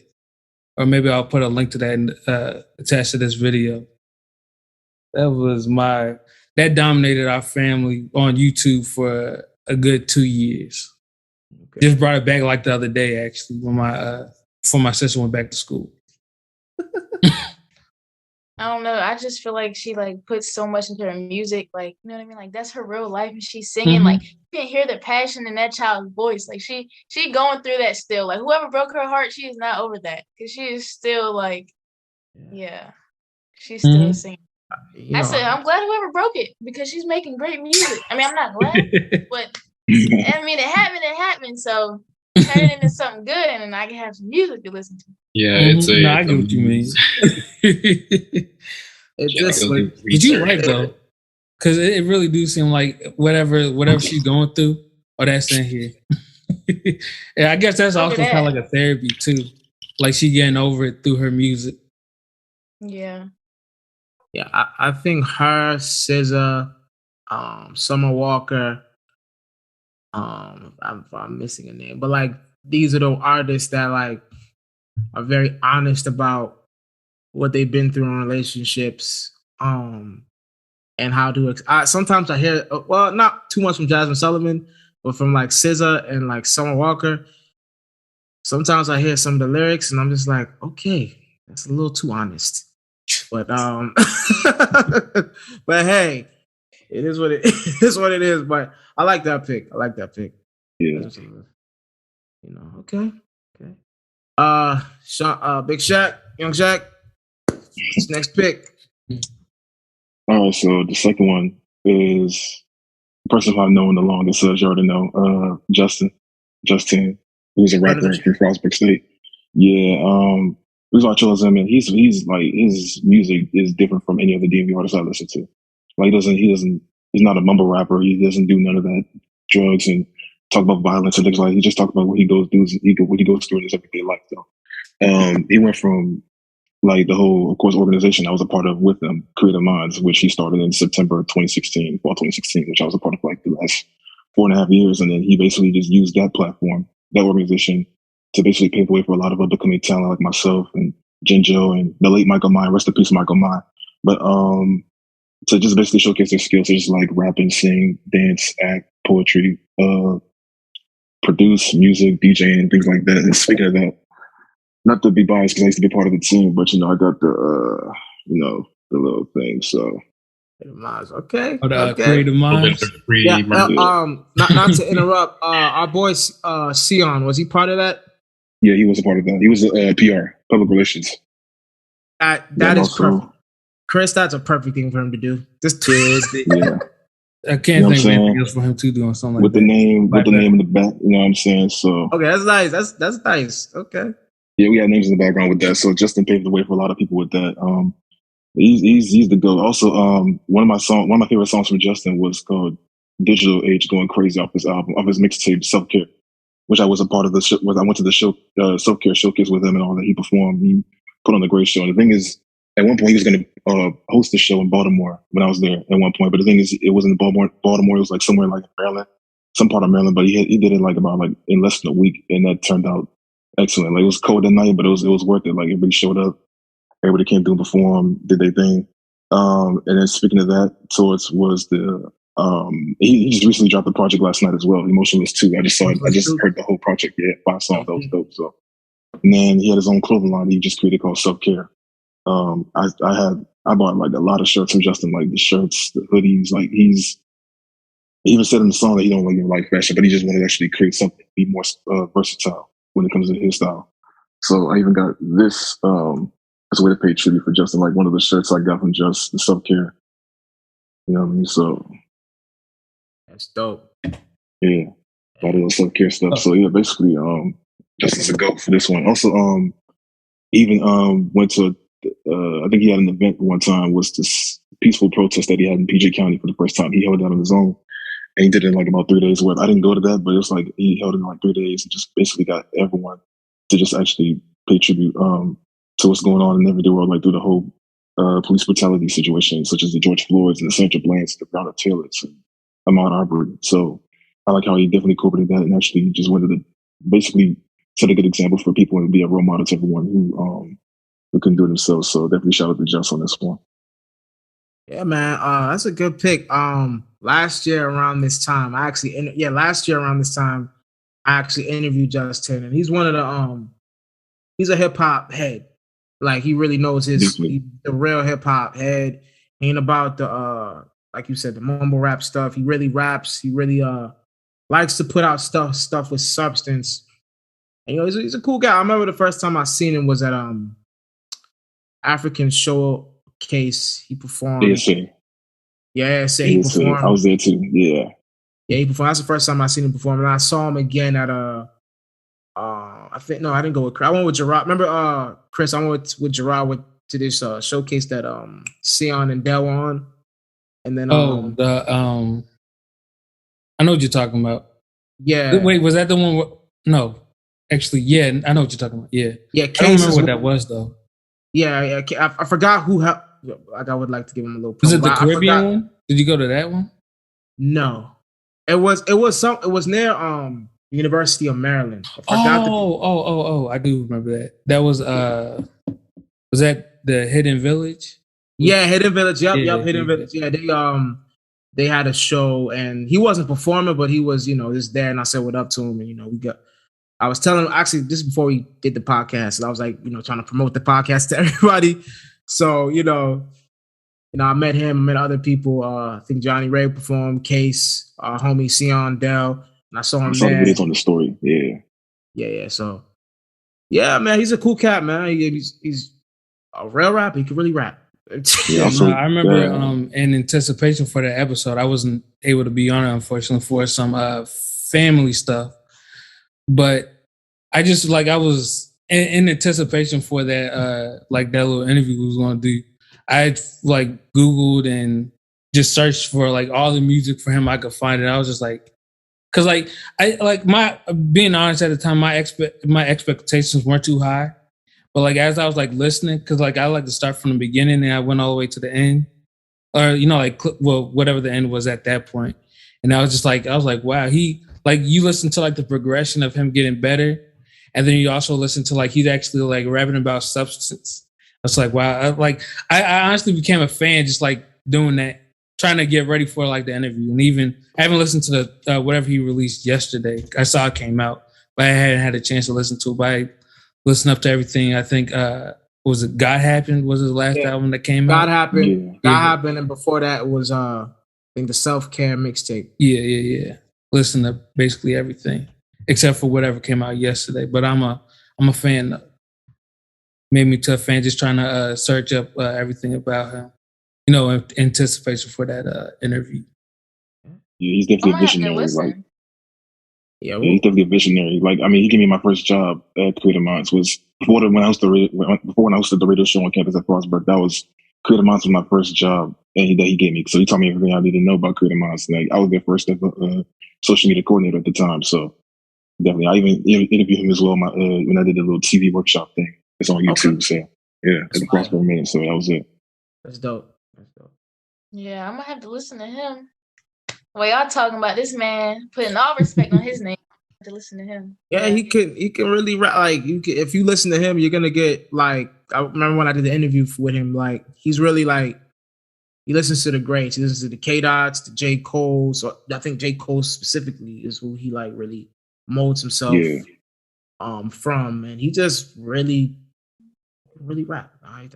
Or maybe I'll put a link to that attached to this video. That dominated our family on YouTube for a good 2 years. Okay. Just brought it back like the other day, actually, when before my sister went back to school. I don't know. I just feel like she like puts so much into her music. Like, you know what I mean? Like that's her real life, and she's singing. Like you can hear the passion in that child's voice. Like she going through that still. Like whoever broke her heart, she is not over that because she is still like, she's still singing. I said, I'm glad whoever broke it because she's making great music. I mean, I'm not glad, but I mean, it happened. So turn it into something good, and I can have some music to listen to. Yeah, it's a. No, I get what you mean. But you're right though, because it really do seem like whatever she's going through, that's in here. Yeah, I guess that's also kind of like a therapy too. Like she getting over it through her music. Yeah. Yeah, I think her, SZA, Summer Walker. I'm missing a name, but like these are the artists that like are very honest about what they've been through in relationships, and how to. Sometimes I hear, well, not too much from Jasmine Sullivan, but from like SZA and like Summer Walker. Sometimes I hear some of the lyrics and I'm just like, okay, that's a little too honest. But but hey, it is what it is. What it is. But I like that pick. Yeah. You know. Okay. Big Shaq, Young Shaq. Next pick. All right. So the second one is the person I've known the longest. As you already know, Justin, who's a rapper from Frostburg State. Yeah. The reason I chose him, and he's like his music is different from any other DMV artist I listen to. Like he's not a mumble rapper. He doesn't do none of that drugs and talk about violence and things like that. He just talks about what he goes through in his everyday life. So he went from like the whole, of course, organization I was a part of with them, Creative Minds, which he started in September 2016, fall 2016, which I was a part of like the last 4.5 years. And then he basically just used that platform, that organization, to basically pave the way for a lot of upcoming talent like myself and Jinjo and the late Michael Mai, rest in peace, Michael Mai. But to just basically showcase their skills, to just like rapping, sing, dance, act, poetry, produce music, DJing, and things like that. And speaking of that, not to be biased because I used to be part of the team, but I got the the little thing. So okay. Creative Minds. Yeah. Not to interrupt. Our boy Sion, was he part of that? Yeah, he was a part of that. He was PR, public relations. That is perfect. Chris, that's a perfect thing for him to do. Just yeah. I can't think of anything else for him to do on something with like that. With the name in the back, you know what I'm saying? So okay, that's nice. That's nice. Okay. Yeah, we had names in the background with that. So Justin paved the way for a lot of people with that. He's the GOAT. Also, one of my favorite songs from Justin was called "Digital Age Going Crazy" off his album, off his mixtape "Self Care," which I was a part of the show. I went to the show Self Care showcase with him and all that. He performed. He put on a great show. And the thing is, at one point he was going to host the show in Baltimore when I was there. At one point, but the thing is, it wasn't in Baltimore. It was like somewhere like Maryland, some part of Maryland. But he did it like in less than a week, and that turned out excellent. Like it was cold at night, but it was worth it. Like everybody showed up. Everybody came through and performed, did their thing. And then speaking of that, Torts was the he just recently dropped a project last night as well, Emotionless 2. I just heard the whole project. Yeah, 5 songs, that was dope. So, and then he had his own clothing line he just created called Self Care. I bought like a lot of shirts from Justin, like the shirts, the hoodies. Like he even said in the song that he don't really like fashion, but he just wanted to actually create something, be more versatile when it comes to his style. So I even got this as a way to pay tribute for Justin. Like one of the shirts I got from Just the self care. You know what I mean? So that's dope. Yeah, a lot of the self care stuff. So yeah, basically, Justin's a goat for this one. Also, even went to I think he had an event one time, was this peaceful protest that he had in PG County for the first time. He held that on his own, and he did it in like about 3 days. Where I didn't go to that, but it was like he held it in like 3 days and just basically got everyone to just actually pay tribute to what's going on in everyday world, like through the whole police brutality situation, such as the George Floyds and the Sandra Blands, the Breonna Taylors, and Ahmaud Arbery. So I like how he definitely incorporated that and actually just wanted to basically set a good example for people and be a role model to everyone who couldn't do it themselves. So definitely shout out to Just on this one. Yeah, man. That's a good pick. Last year around this time, I actually interviewed Justin, and he's one of the he's a hip hop head. Like he really knows he's the real hip hop head. Ain't about the like you said, the mumble rap stuff. He really raps. He really likes to put out stuff with substance. And, you know, he's a cool guy. I remember the first time I seen him was at African Showcase. He performed. BSA. Yeah, he performed. I was there too. Yeah. Yeah, he performed. That's the first time I seen him perform. And I saw him again at I didn't go with Chris. I went with Gerard. Remember Chris, I went with Gerard to this showcase that Sion and Del on. And then I know what you're talking about. Yeah. Wait, was that the one no. Actually, yeah, I know what you're talking about. Yeah. Yeah, I don't remember what that was though. Yeah, I forgot who helped. Like I would like to give him a little promo. Was it the Caribbean one? Did you go to that one? No. It was near University of Maryland. I do remember that. That was that the Hidden Village? Yeah, Hidden Village. Yep, Hidden Village. Yeah, they had a show and he wasn't performing, but he was, just there, and I said what up to him, and I was telling him, actually, this is before we did the podcast, and I was like, trying to promote the podcast to everybody. So, I met him, met other people. I think Johnny Ray performed, Case, homie Sion Dell, and I saw him there. It's on the story, yeah. Yeah. So, yeah, man, he's a cool cat, man. He's a real rapper. He can really rap. Yeah, I remember in anticipation for that episode, I wasn't able to be on it, unfortunately, for some family stuff. But I just I was in anticipation for that that little interview we was gonna do. I had Googled and just searched for all the music for him I could find, and I was just because my being honest at the time, my expectations weren't too high. But as I was listening, because I like to start from the beginning and I went all the way to the end, or whatever the end was at that point, and I was just wow, he you listen to the progression of him getting better, and then you also listen to he's actually rapping about substance. I was wow, I honestly became a fan just doing that, trying to get ready for the interview, and even I haven't listened to the whatever he released yesterday. I saw it came out, but I hadn't had a chance to listen to it. But I listened up to everything. I think was it God Happened was his last album that came out. God Happened, and before that was I think the Self Care mixtape. Yeah. Listen to basically everything except for whatever came out yesterday. But I'm a fan. Though. Made me to a fan just trying to search up everything about him. In anticipation for that interview. Yeah, he's definitely a visionary. Yeah, he's definitely a visionary. He gave me my first job at Creative Minds was before when I hosted the radio show on campus at Frostburg. That was Creative Minds was my first job, and that he gave me. So he taught me everything I needed to know about Creative Minds. I was their first ever social media coordinator at the time. So definitely, I even interviewed him as well. When I did a little TV workshop thing, it's on YouTube. Okay. So yeah, at the Frostburg minute. So that was it. That's dope. Yeah, I'm gonna have to listen to him. Well, y'all talking about this man, putting all respect on his name. To listen to him. Yeah, he can really rap. If you listen to him, you're gonna get I remember when I did the interview with him. He's really he listens to the greats. He listens to the K-Dots, the J. Cole. So I think J. Cole specifically is who he really molds himself from, and he just really rap.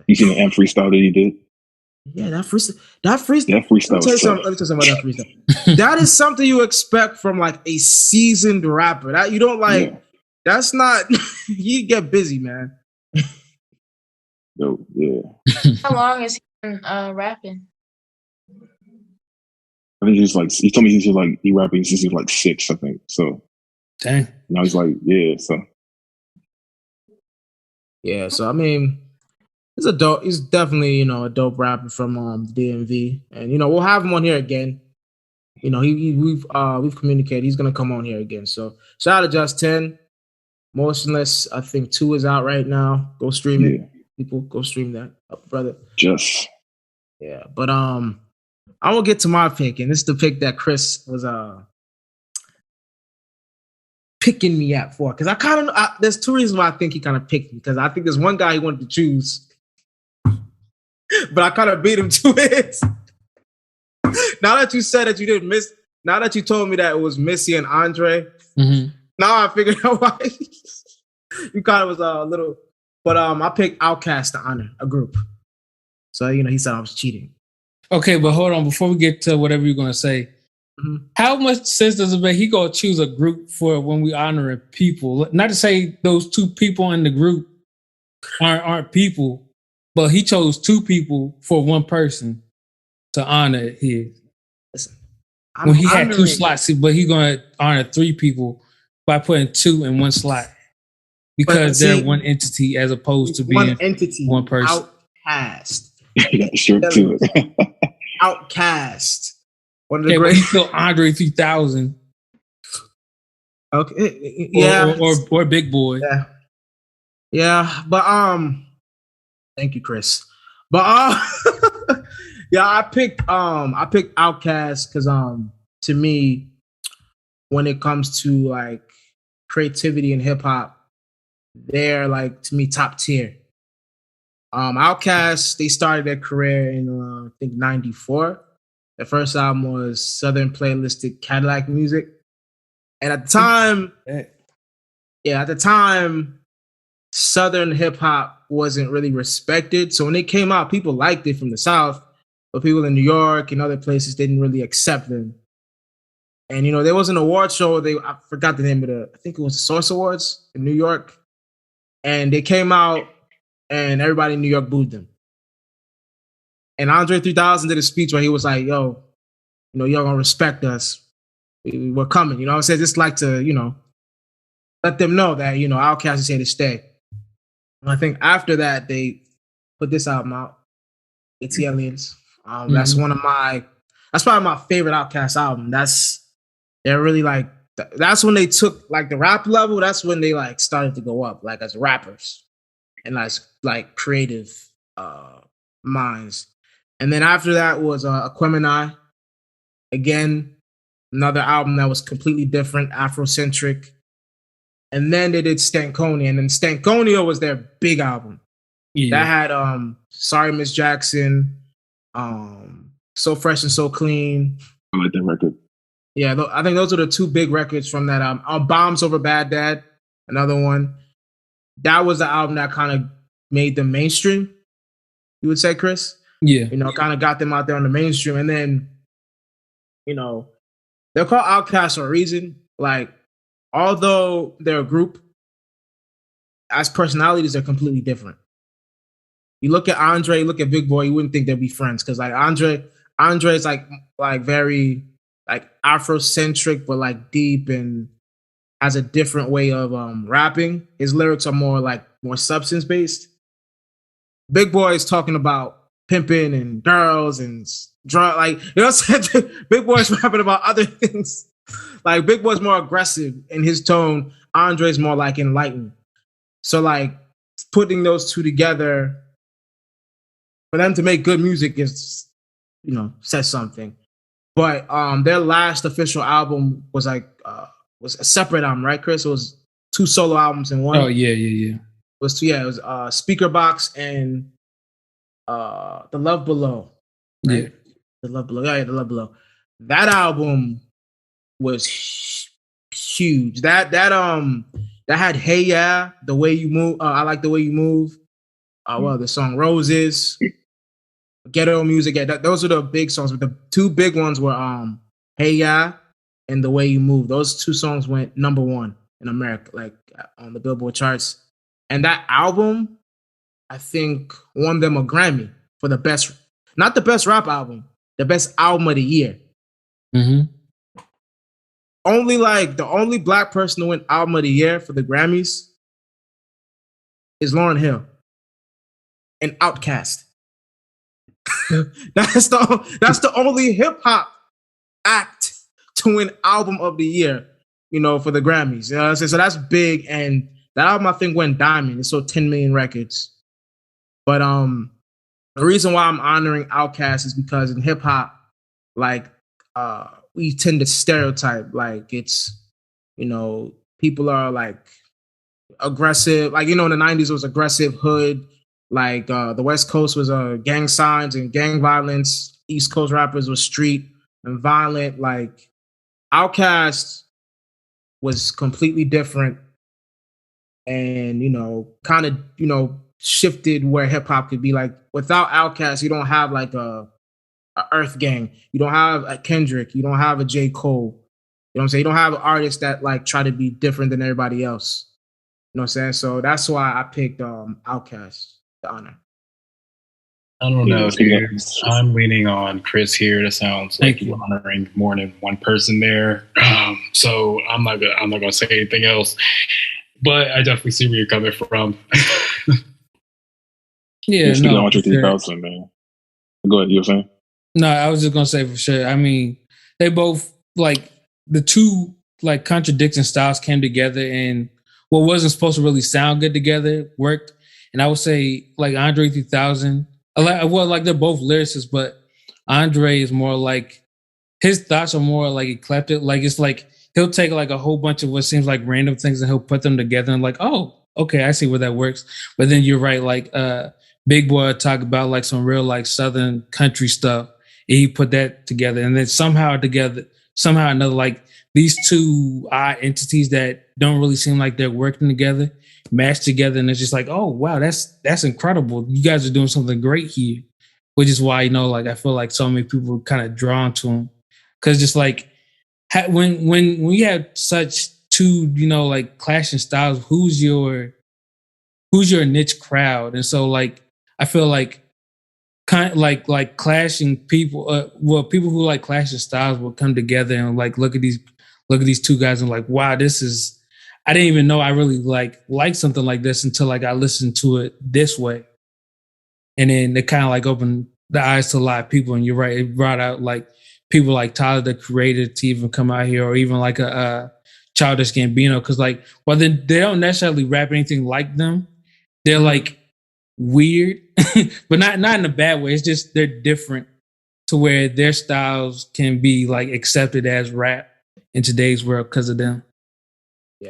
You seen the M freestyle that he did? Yeah, that freestyle. Let me tell you something about that freestyle. That is something you expect from a seasoned rapper. That you don't That's not. You get busy, man. Dope. Yeah. How long has he been rapping? I think he's like, he told me he's like, he rapping since he was like 6, I think. So Dang. now he's like, yeah. So Yeah, so I mean, he's definitely, a dope rapper from DMV. And we'll have him on here again. We've communicated he's gonna come on here again. So shout out to Just 10. Motionless, I think 2 is out right now. Go stream it. People go stream that, brother. Just Yeah. But I will get to my pick, and this is the pick that Chris was picking me at for. Because there's 2 reasons why I think he kind of picked me. Because I think there's one guy he wanted to choose, but I kind of beat him to it. Now that you said that you didn't miss, now that you told me that it was Missy and Andre, now I figured out why you kind of was a little. But I picked Outkast to honor a group. So he said I was cheating. Okay, but hold on. Before we get to whatever you're gonna say, how much sense does it make he gonna choose a group for when we honoring people? Not to say those 2 people in the group aren't people, but he chose 2 people for one person to honor his. Listen, when he had 2 slots, but he's gonna honor 3 people by putting 2 in one slot because they're one entity as opposed to being one person. Outkast. Sure to it. Outkast. One of the great. He's still Andre 3000. Okay. Yeah. Or Big Boy. Yeah. Yeah. But thank you, Chris. But yeah, I picked Outkast because to me, when it comes to like creativity in hip hop, they're like to me top tier. Outkast, they started their career in I think 94. Their first album was Southern Playlistic Cadillac Music. And at the time, Southern hip hop wasn't really respected. So when they came out, people liked it from the South, but people in New York and other places didn't really accept them. And there was an award show. I forgot the name of I think it was the Source Awards in New York. And they came out and everybody in New York booed them. And Andre 3000 did a speech where he was like, yo, y'all gonna respect us. We're coming. You know what I'm saying? Just like to, let them know that, Outkast is here to stay. And I think after that, they put this album out, ATLiens. That's that's probably my favorite Outkast album. They're really like, that's when they took like the rap level. That's when they like started to go up like as rappers and as like creative minds. And then after that was Aquemini. Again, another album that was completely different, Afrocentric. And then they did Stankonia. And then Stankonia was their big album. Yeah. That had Sorry Miss Jackson, So Fresh and So Clean. I like that record. Yeah, I think those are the 2 big records from that album. Bombs Over Bad Dad, another one. That was the album that kind of made them mainstream, you would say, Chris? Yeah. Kind of got them out there on the mainstream. And then, they're called Outkast for a reason. Like, although they're a group, as personalities, they're completely different. You look at Andre, you look at Big Boy, you wouldn't think they'd be friends. Because like Andre's like very like Afrocentric, but like deep and has a different way of rapping. His lyrics are more substance based. Big Boy is talking about pimping and girls and drug, like what I'm saying. Big Boy's rapping about other things. Like Big Boy's more aggressive in his tone. Andre's more like enlightened. So like putting those 2 together for them to make good music is, says something. But their last official album was was a separate album, right, Chris? It was 2 solo albums in one. Oh yeah. It was Speaker Box and The Love Below. Right? Yeah. The Love Below. Yeah, The Love Below. That album was huge. That had Hey Yeah, The Way You Move. I Like the Way You Move. The song Roses. Ghetto Music. Yeah, those are the big songs. But the 2 big ones were Hey Yeah and The Way You Move. Those 2 songs went #1 in America, like on the Billboard charts. And that album, I think, won them a Grammy for the best, not the best rap album, the best album of the year. Mm-hmm. The only black person to win album of the year for the Grammys is Lauryn Hill and Outkast. That's the only hip hop act to win album of the year, for the Grammys. You know what I'm saying? So that's big, and that album I think went diamond. It sold 10 million records. But the reason why I'm honoring Outkast is because in hip hop, we tend to stereotype it's, people are aggressive. In the 90s it was aggressive hood. The West Coast was gang signs and gang violence. East Coast rappers was street and violent. Outkast was completely different, and kind of shifted where hip hop could be. Without Outkast, you don't have a Earth Gang, you don't have a Kendrick, you don't have a J. Cole. You know what I'm saying? You don't have artists that try to be different than everybody else. You know what I'm saying? So that's why I picked Outkast to honor. I don't know, dude. I'm leaning on Chris here. That sounds like you're honoring more than one person there. So I'm not gonna say anything else. But I definitely see where you're coming from. Yeah, no, Andre 3000, man. Go ahead, you were saying? No, I was just gonna say for sure. I mean, they both the two contradicting styles came together, and what wasn't supposed to really sound good together worked. And I would say Andre 3000. They're both lyricists, but Andre is more his thoughts are more eclectic. It's he'll take a whole bunch of what seems like random things and he'll put them together and oh, okay, I see where that works. But then you're right, Big Boy talk about some real Southern country stuff. And he put that together, and then somehow another, these two odd entities that don't really seem like they're working together, mashed together, and it's just oh wow, that's incredible. You guys are doing something great here, which is why I feel so many people are kind of drawn to him, because just when you have such two clashing styles, who's your niche crowd? And so I feel kind of clashing people, people who clashing styles will come together and look at these two guys and wow, this is, I didn't even know I really like something like this until I listened to it this way. And then it kind of opened the eyes to a lot of people. And you're right, it brought out people like Tyler the Creator to even come out here, or even a Childish Gambino, because well, then they don't necessarily rap anything like them. They're weird, but not in a bad way. It's just they're different to where their styles can be accepted as rap in today's world because of them.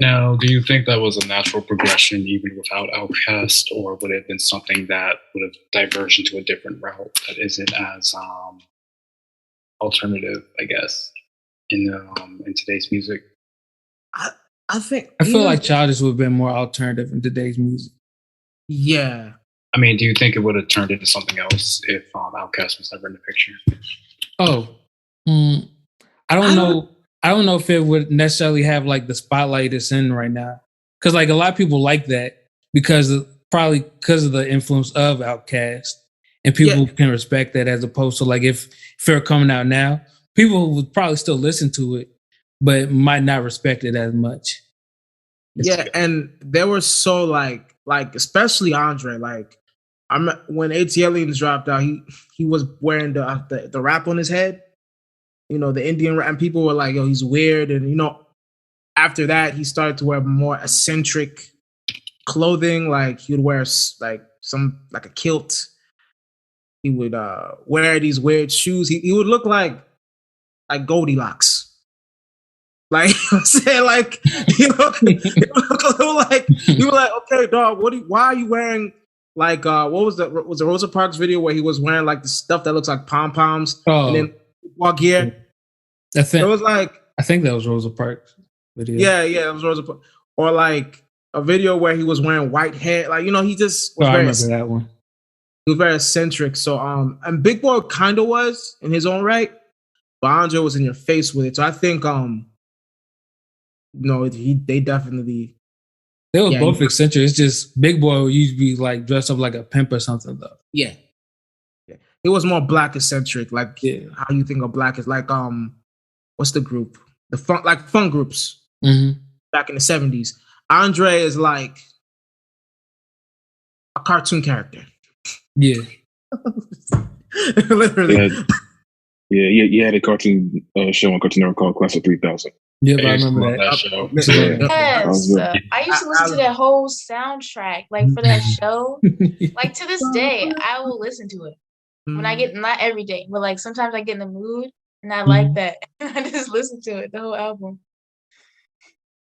Now, do you think that was a natural progression even without Outkast, or would it have been something that would have diverged into a different route that isn't as alternative, I guess, in today's music? I feel like Childish would have been more alternative in today's music. Yeah. I mean, do you think it would have turned into something else if Outkast was never in the picture? Oh, I don't know. I don't know if it would necessarily have the spotlight it's in right now, because a lot of people like that probably because of the influence of Outkast, and people can respect that, as opposed to if they're coming out now, people would probably still listen to it, but might not respect it as much. Yeah, and they were so especially Andre. When ATLiens dropped out, he was wearing the wrap on his head. The Indian rap, and people were yo, he's weird. And, after that, he started to wear more eccentric clothing. He would wear a kilt. He would wear these weird shoes. He would look like Goldilocks. I'm saying, you look a little you were okay, dog, why are you wearing what was the Rosa Parks video where he was wearing the stuff that looks like pom-poms and then walk here? I think that was Rosa Parks video. Yeah, it was Rosa Parks. Or a video where he was wearing white hair. He just was I remember that one. He was very eccentric. So and Big Boy kind of was in his own right, but Andre was in your face with it. So I think they definitely They were both eccentric. It's just Big Boy would usually be like dressed up like a pimp or something though. Yeah. It was more black eccentric, like how you think of black is like what's the group? The funk groups back in the 70s. Andre is like a cartoon character. Yeah. Literally. Yeah, he had a cartoon show on Cartoon Network called Class of 3000. Yeah, I remember that show. Yes, I used to listen to that whole soundtrack, like for that show. Like to this day, I will listen to it when I get, not every day, but like sometimes I get in the mood and I like that. I just listen to it, the whole album.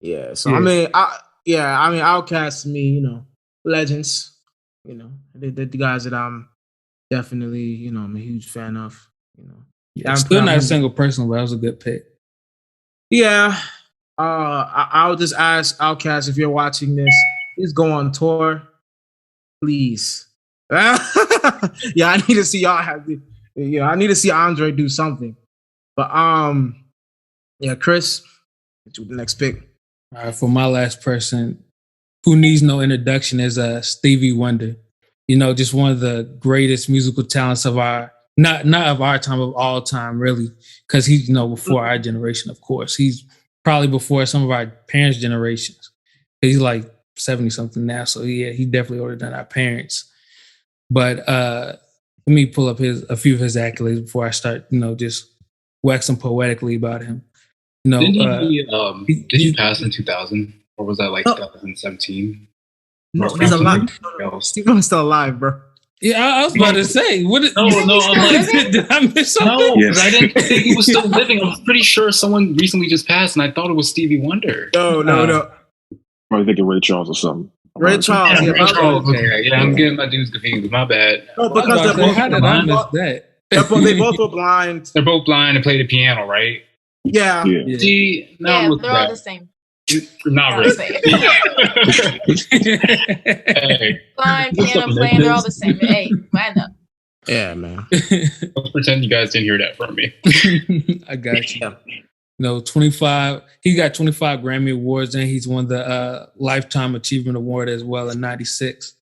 Yeah, so I mean, Outkast to me, legends. The guys that I'm definitely, I'm a huge fan of. Yeah, still not a single person, but that was a good pick. Yeah. I'll just ask Outkast, if you're watching this, please go on tour. Please. Yeah, I need to see y'all I need to see Andre do something. But yeah, Chris, get you the next pick. All right, for my last person, who needs no introduction, is Stevie Wonder. Just one of the greatest musical talents of our not of our time, of all time, really, because he's before our generation. Of course, he's probably before some of our parents' generations. He's like 70 something now, so yeah, he definitely older than our parents. But let me pull up a few of his accolades before I start, just waxing poetically about him. Did he pass in 2000, or was that like 2017? No, he's alive. Steven's still alive, bro. Yeah, I was about to say. No, I'm like, did I miss something? No, yes. I didn't think he was still living. I was pretty sure someone recently just passed, and I thought it was Stevie Wonder. No. Probably thinking Ray Charles or something. Ray Charles. Ray Charles. Okay, yeah, I'm getting my dudes confused. My bad. No, because how did I miss that? They both were blind. They're both blind and play the piano, right? Yeah. See, they're all the same. Not really. Hey. Blind, piano playing, they're all the same. Hey, I know. Yeah, man. Let's pretend you guys didn't hear that from me. I got you. 25. He got 25 Grammy Awards, and he's won the Lifetime Achievement Award as well in '96.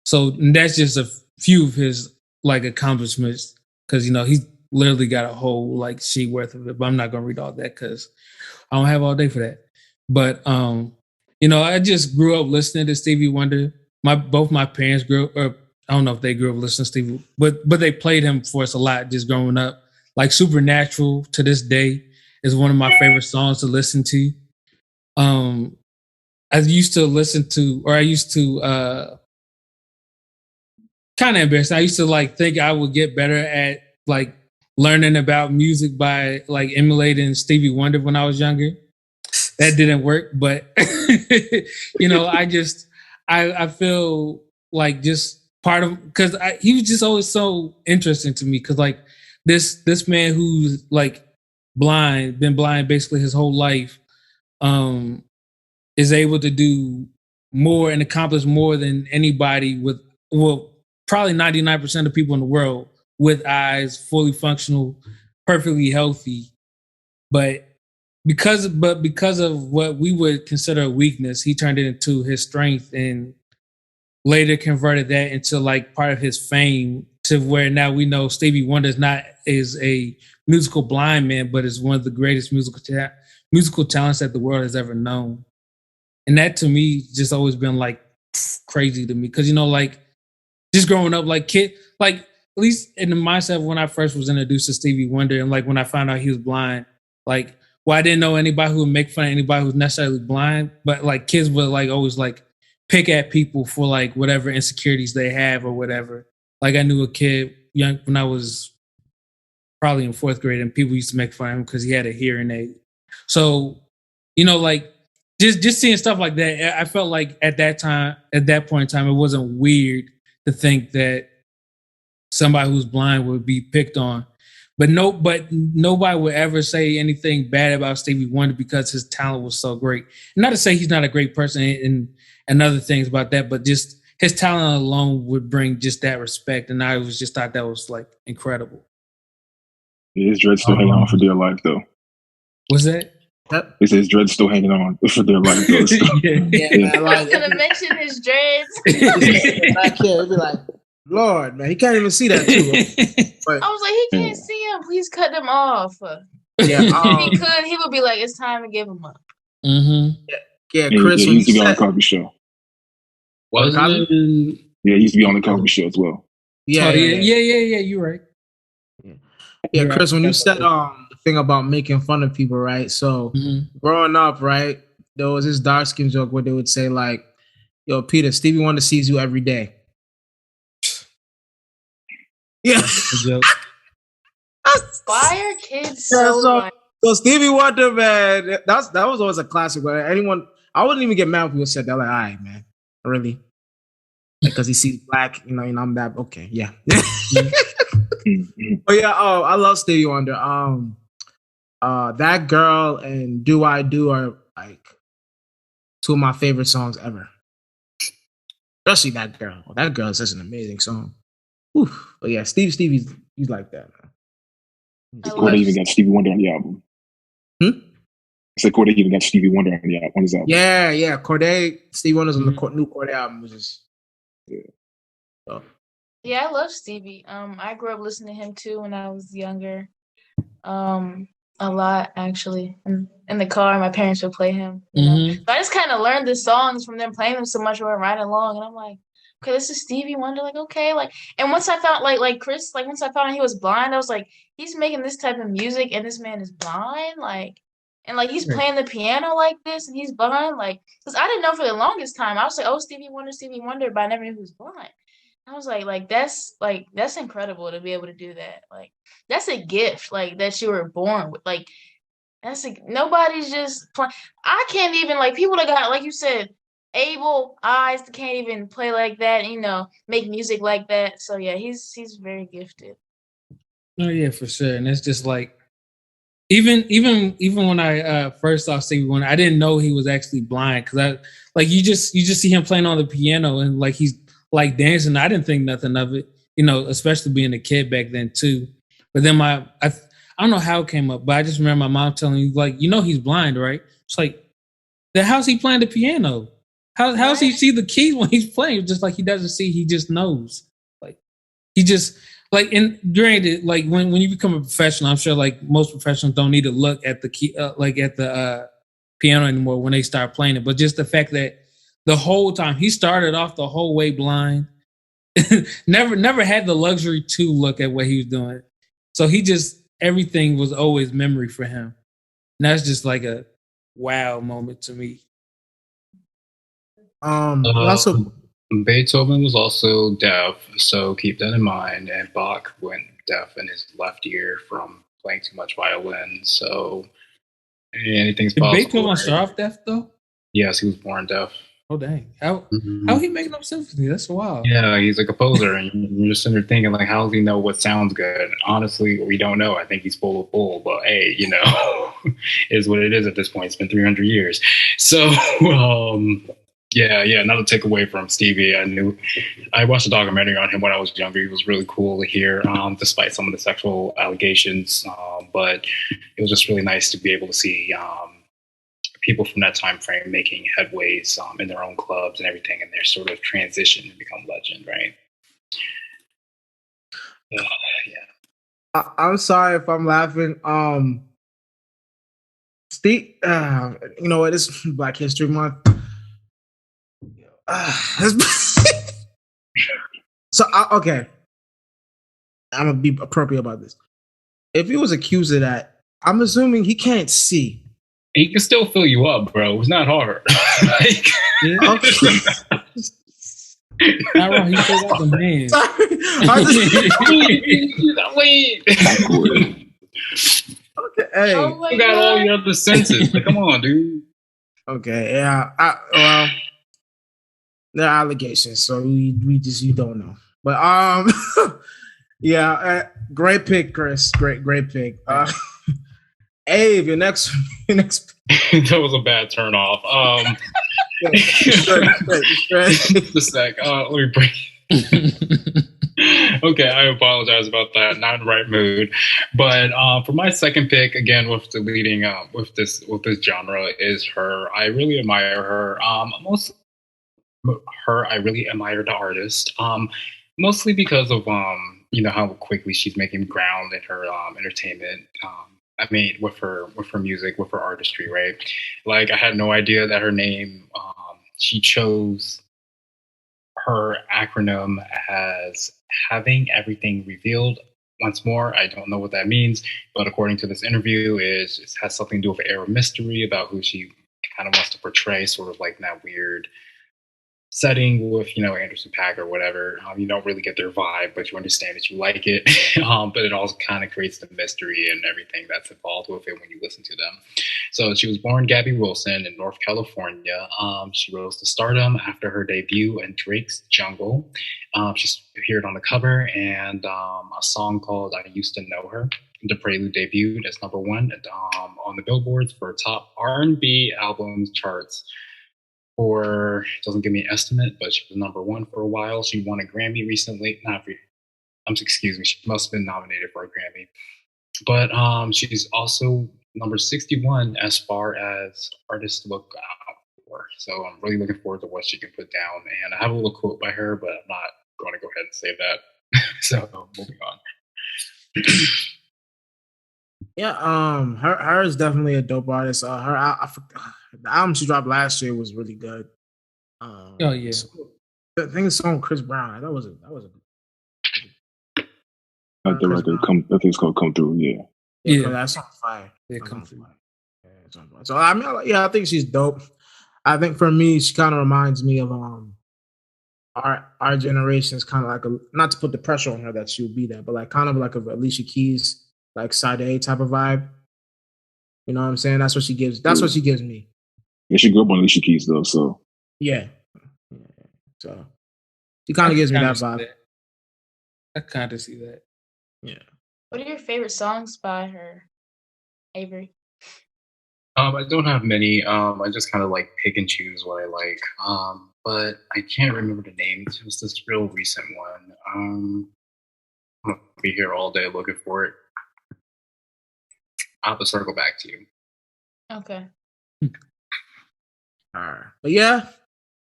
So that's just a few of his accomplishments, because he's literally got a whole sheet worth of it. But I'm not gonna read all that because I don't have all day for that. But I just grew up listening to Stevie Wonder. Both my parents grew up, or I don't know if they grew up listening to Stevie, but they played him for us a lot just growing up. Like Supernatural to this day is one of my favorite songs to listen to. I used to kind of embarrassed. I used to think I would get better at learning about music by emulating Stevie Wonder when I was younger. That didn't work, but I feel just part of, because he was just always so interesting to me, because this man who's been blind basically his whole life, is able to do more and accomplish more than anybody probably 99% of people in the world with eyes, fully functional, perfectly healthy, but because of what we would consider a weakness, he turned it into his strength and later converted that into part of his fame, to where now we know Stevie Wonder is a musical blind man, but is one of the greatest musical talents that the world has ever known. And that to me just always been crazy to me, because just growing up kid, at least in the mindset of when I first was introduced to Stevie Wonder, and when I found out he was blind, I didn't know anybody who would make fun of anybody who's necessarily blind, but kids would always pick at people for whatever insecurities they have or whatever. I knew a kid young when I was probably in 4th grade, and people used to make fun of him because he had a hearing aid. So, just seeing stuff like that, I felt at that point in time, it wasn't weird to think that somebody who's blind would be picked on. But nobody would ever say anything bad about Stevie Wonder because his talent was so great. Not to say he's not a great person and other things about that, but just his talent alone would bring just that respect. And I just thought that was incredible. His dreads still hang on for dear life, though. What's that? They say his dreads still hanging on for their life. Man, I was gonna mention his dreads. Back here, it'd be like, Lord, man, he can't even see that too. But, I was like, he can't see him. Please cut them off. yeah, If he could, he would be like, it's time to give him up. Mm-hmm. Yeah, Chris, he used to be on the Cosby Show. Was it? Yeah, he used to be on the Cosby Show as well. Yeah, you're right. Yeah, Chris, when you said the thing about making fun of people, right? So growing up, right, there was this dark skin joke where they would say like, "Yo, Peter, Stevie Wonder sees you every day." Yeah. Why are kids so Stevie Wonder, man, that was always a classic. But I wouldn't even get mad when people said that. Like, all right, man, really, because he sees black, I'm that okay, yeah. But yeah, I love Stevie Wonder. That Girl and Do I Do are like two of my favorite songs ever. Especially That Girl. That Girl is such an amazing song. Whew. But yeah, Stevie's like that, man. Corday even got Stevie Wonder on the album. I said Corday even got Stevie Wonder on his album. Yeah. Corday, Stevie Wonder's on the new Corday album, which is Yeah, I love Stevie. I grew up listening to him too when I was younger. A lot actually. In the car, my parents would play him. So I just kind of learned the songs from them playing them so much while riding along, and I'm like, okay, this is Stevie Wonder. Like, okay, like, and once I found like Chris, like once I found out he was blind, I was like, he's making this type of music, and this man is blind, like, and like he's playing the piano like this, and he's blind, like, because I didn't know for the longest time. I was like, oh, Stevie Wonder, but I never knew he was blind. I was like that's incredible to be able to do that. Like, that's a gift, like that you were born with. Like, nobody's just playing. I can't even, like, people that got, like you said, able eyes can't even play like that, make music like that. So yeah, he's very gifted. Oh yeah, for sure. And it's just like, even when I first saw Stevie Wonder, I didn't know he was actually blind, because you just see him playing on the piano and like he's like dancing. I didn't think nothing of it, especially being a kid back then too. But then I don't know how it came up, but I just remember my mom telling me, like, he's blind, right? It's like, then how's he playing the piano? How's he see the keys when he's playing? Just like he doesn't see, he just knows. Like, he just, like, and granted, like when you become a professional, I'm sure like most professionals don't need to look at the key, like at the piano anymore when they start playing it. But just the fact that the whole time he started off the whole way blind, never had the luxury to look at what he was doing. So everything was always memory for him. And that's just like a wow moment to me. Also, Beethoven was also deaf, so keep that in mind. And Bach went deaf in his left ear from playing too much violin. So anything's possible. Did Beethoven start off deaf though? Yes, he was born deaf. Oh dang! How he making up symphony? That's wild. Yeah, he's a composer, and you're just sitting there thinking, like, how does he know what sounds good? Honestly, we don't know. I think he's full of bull, but hey, is what it is at this point. It's been 300 years. So, yeah. Not to take away from Stevie, I watched a documentary on him when I was younger. He was really cool to hear, despite some of the sexual allegations. But it was just really nice to be able to see people from that time frame making headways in their own clubs and everything, and their sort of transition to become legend, right? Yeah. I'm sorry if I'm laughing. Steve, you know what? It's Black History Month. Okay. I'm gonna be appropriate about this. If he was accused of that, I'm assuming he can't see. He can still fill you up, bro. It's not hard. Okay. Not wrong. He still got the man. Okay. Hey. Oh you got all your other senses. Like, come on, dude. Okay. Yeah. Well, there are allegations, so you don't know. But yeah. Great pick, Chris. Great pick. Abe, your next. That was a bad turn off. Just a sec. Let me break. Okay, I apologize about that. Not in the right mood. But for my second pick, again with the leading with this genre is her. I really admire her. Most her, I really admire the artist. Mostly because of how quickly she's making ground in her entertainment. I mean, with her music, with her artistry, right? Like, I had no idea that her name. She chose her acronym as having everything revealed. Once more, I don't know what that means, but according to this interview, it has something to do with an air of mystery about who she kind of wants to portray, sort of like in that weird setting with Anderson Paak or whatever. You don't really get their vibe, but you understand that you like it. But it also kind of creates the mystery and everything that's involved with it when you listen to them. So she was born Gabby Wilson in North California. She rose to stardom after her debut in Drake's Jungle. She appeared on the cover and a song called I Used to Know Her. The Prelude debuted as number one on the billboards for top R&B albums charts. For doesn't give me an estimate, but she was number one for a while. She won a Grammy recently. Excuse me. She must have been nominated for a Grammy. But she's also number 61 as far as artists look for. So I'm really looking forward to what she can put down. And I have a little quote by her, but I'm not going to go ahead and say that. So moving on. Yeah, her is definitely a dope artist. The album she dropped last year was really good. Oh yeah, I think the song Chris Brown. That was a Like the record I think it's called Come Through. Yeah, that's on fire. Yeah, Come Through. Yeah, it's on fire. So I mean, I think she's dope. I think for me, she kind of reminds me of our generation is kind of like not to put the pressure on her that she'll be that, but like kind of like a Alicia Keys, like side A type of vibe. You know what I'm saying? That's what she gives. That's what she gives me. Yeah, she grew up on Alicia Keys though, so yeah. So she kind of gives me that vibe. I kind of see that. Yeah. What are your favorite songs by her, Avery? I don't have many. I just kind of like pick and choose what I like. But I can't remember the name. It was this real recent one. I'm gonna be here all day looking for it. I'll have to circle back to you. Okay. All right. But yeah,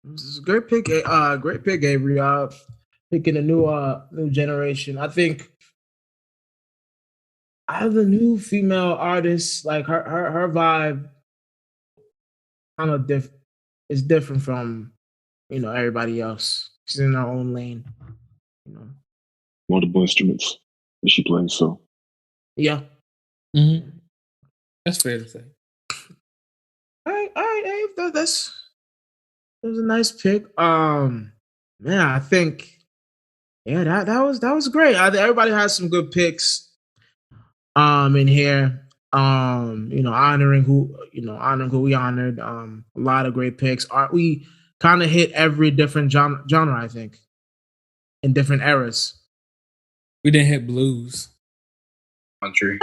this is a great pick. Great pick, Avery. Picking a new generation. I think out of the new female artists, like her vibe kind of is different from everybody else. She's in her own lane. Multiple instruments that she plays. So yeah. Mm-hmm. That's fair to say. All right, Abe. That was a nice pick. Man, I think that was great. Everybody has some good picks. In here. Honoring who we honored. A lot of great picks. We kind of hit every different genre, I think, in different eras. We didn't hit blues. Country.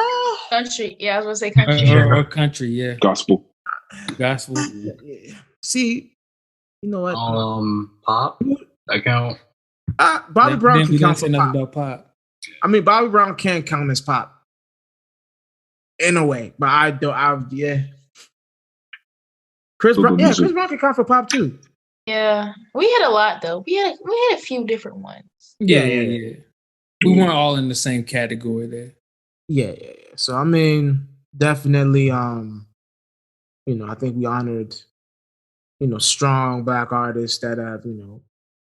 Country. Yeah, I was gonna say country. Or country, yeah. Gospel. Yeah. See, you know what? Pop. That count. Bobby Brown can count for pop. I mean, Bobby Brown can count as pop. In a way, but I don't. Chris Brown can count for pop too. Yeah, we had a lot though. We had a few different ones. Yeah. We weren't all in the same category there. Yeah. So I mean, definitely. I think we honored, strong Black artists that have,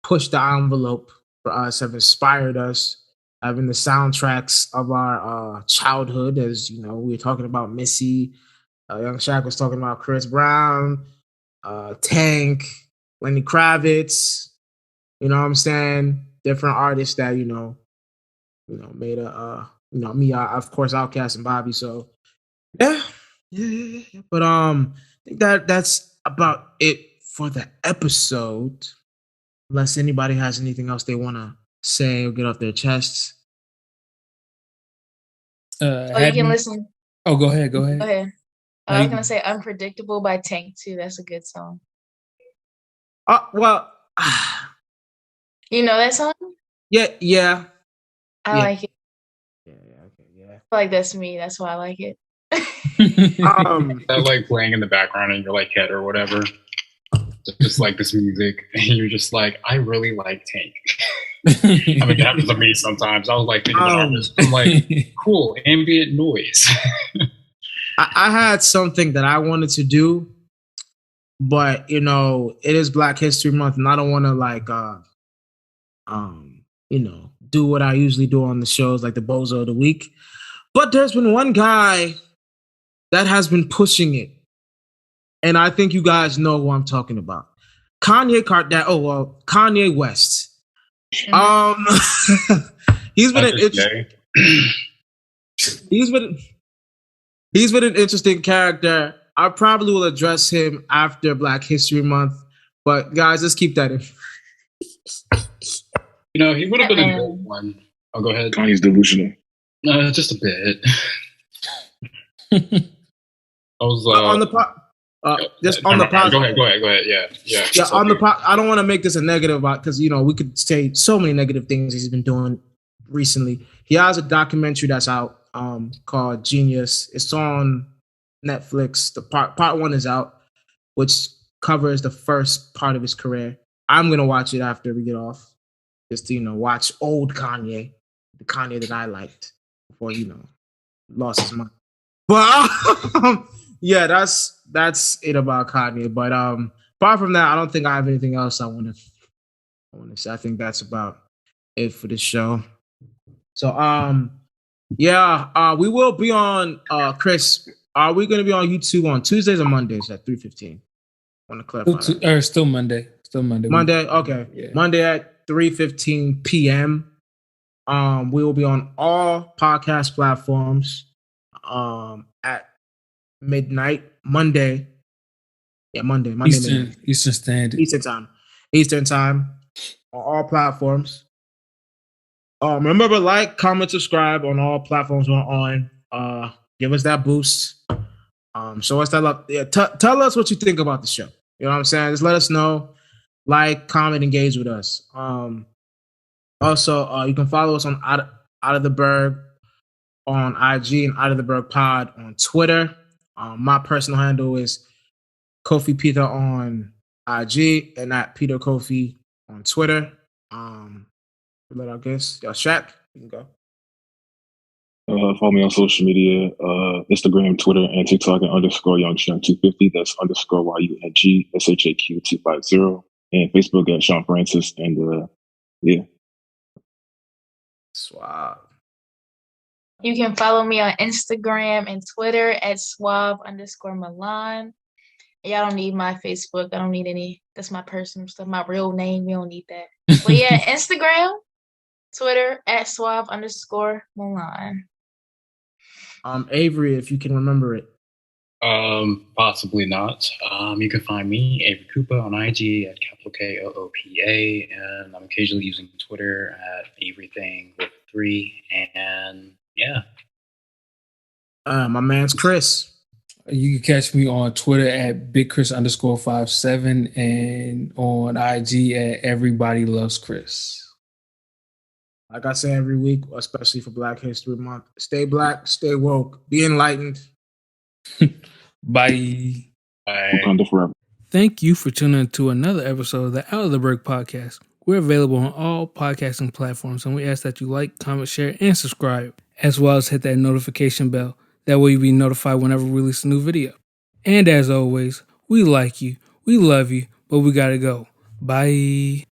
pushed the envelope for us, have inspired us. Having the soundtracks of our childhood, as we were talking about Missy, Young Shaq was talking about Chris Brown, Tank, Lenny Kravitz. You know what I'm saying? Different artists that made me, of course, Outkast and Bobby. So yeah. But I think that's about it for the episode. Unless anybody has anything else they want to say or get off their chests. You can listen. Oh, go ahead. Go ahead. I was gonna say "Unpredictable" by Tank too. That's a good song. Well, you know that song? Yeah. I like it. Yeah, okay, yeah. I feel like that's me. That's why I like it. I like playing in the background in your like head or whatever. Just like this music, and you're just like, I really like Tank. I mean, that happens to me sometimes. I was like thinking about this. I'm like, cool, ambient noise. I had something that I wanted to do, but you know, it is Black History Month, and I don't want to like, you know, do what I usually do on the shows, like the Bozo of the Week. But there's been one guy that has been pushing it, and I think you guys know who I'm talking about. Kanye West. He's been an interesting. He's been an interesting character. I probably will address him after Black History Month, but guys, let's keep that in. You know, he would have been a good one. Oh, go ahead. Kanye's delusional. Just a bit. I was on the pot. Just on the pot. Go ahead. Yeah. On the pot. I don't want to make this a negative about, because you know we could say so many negative things he's been doing recently. He has a documentary that's out called Genius. It's on Netflix. The part one is out, which covers the first part of his career. I'm gonna watch it after we get off, just to, you know, watch old Kanye, the Kanye that I liked before, you know, lost his mind. But yeah, that's it about Kanye. But apart from that, I don't think I have anything else I want to say. I think that's about it for this show. So we will be on Chris. Are we going to be on YouTube on Tuesdays or Mondays at 3:15? Want to clarify? Still Monday. Monday, okay. Yeah. Monday at 3:15 p.m. We will be on all podcast platforms at midnight Monday. Yeah, Monday Eastern Standard. Eastern time on all platforms. Remember, like, comment, subscribe on all platforms we're on. Give us that boost. Show us that love. Yeah, tell us what you think about the show. You know what I'm saying? Just let us know. Like, comment, engage with us. Also, you can follow us on Out of the Berg on IG and Out of the Berg Pod on Twitter. My personal handle is Kofi Peter on IG and at Peter Kofi on Twitter. I guess Shaq, you can go. Follow me on social media, Instagram, Twitter, and TikTok at _YoungShaq250. That's _YUNGSHAQ250. And Facebook at Sean Francis. And yeah. Suave. You can follow me on Instagram and Twitter at Suave_Milan. Y'all don't need my Facebook. I don't need any. That's my personal stuff. My real name. You don't need that. But yeah, Instagram, Twitter at Suave_Milan. Avery, if you can remember it. Possibly not. You can find me, Avery Koopa, on IG at KooPA, and I'm occasionally using Twitter at Averything3. And yeah. My man's Chris. You can catch me on Twitter at BigChris_57 and on IG at Everybody Loves Chris. Like I say every week, especially for Black History Month, stay black, stay woke, be enlightened. Bye. Wakanda forever. Thank you for tuning in to another episode of the Out of the Berg podcast. We're available on all podcasting platforms, and we ask that you like, comment, share, and subscribe, as well as hit that notification bell. That way you'll be notified whenever we release a new video. And as always, we like you, we love you, but we gotta go. Bye.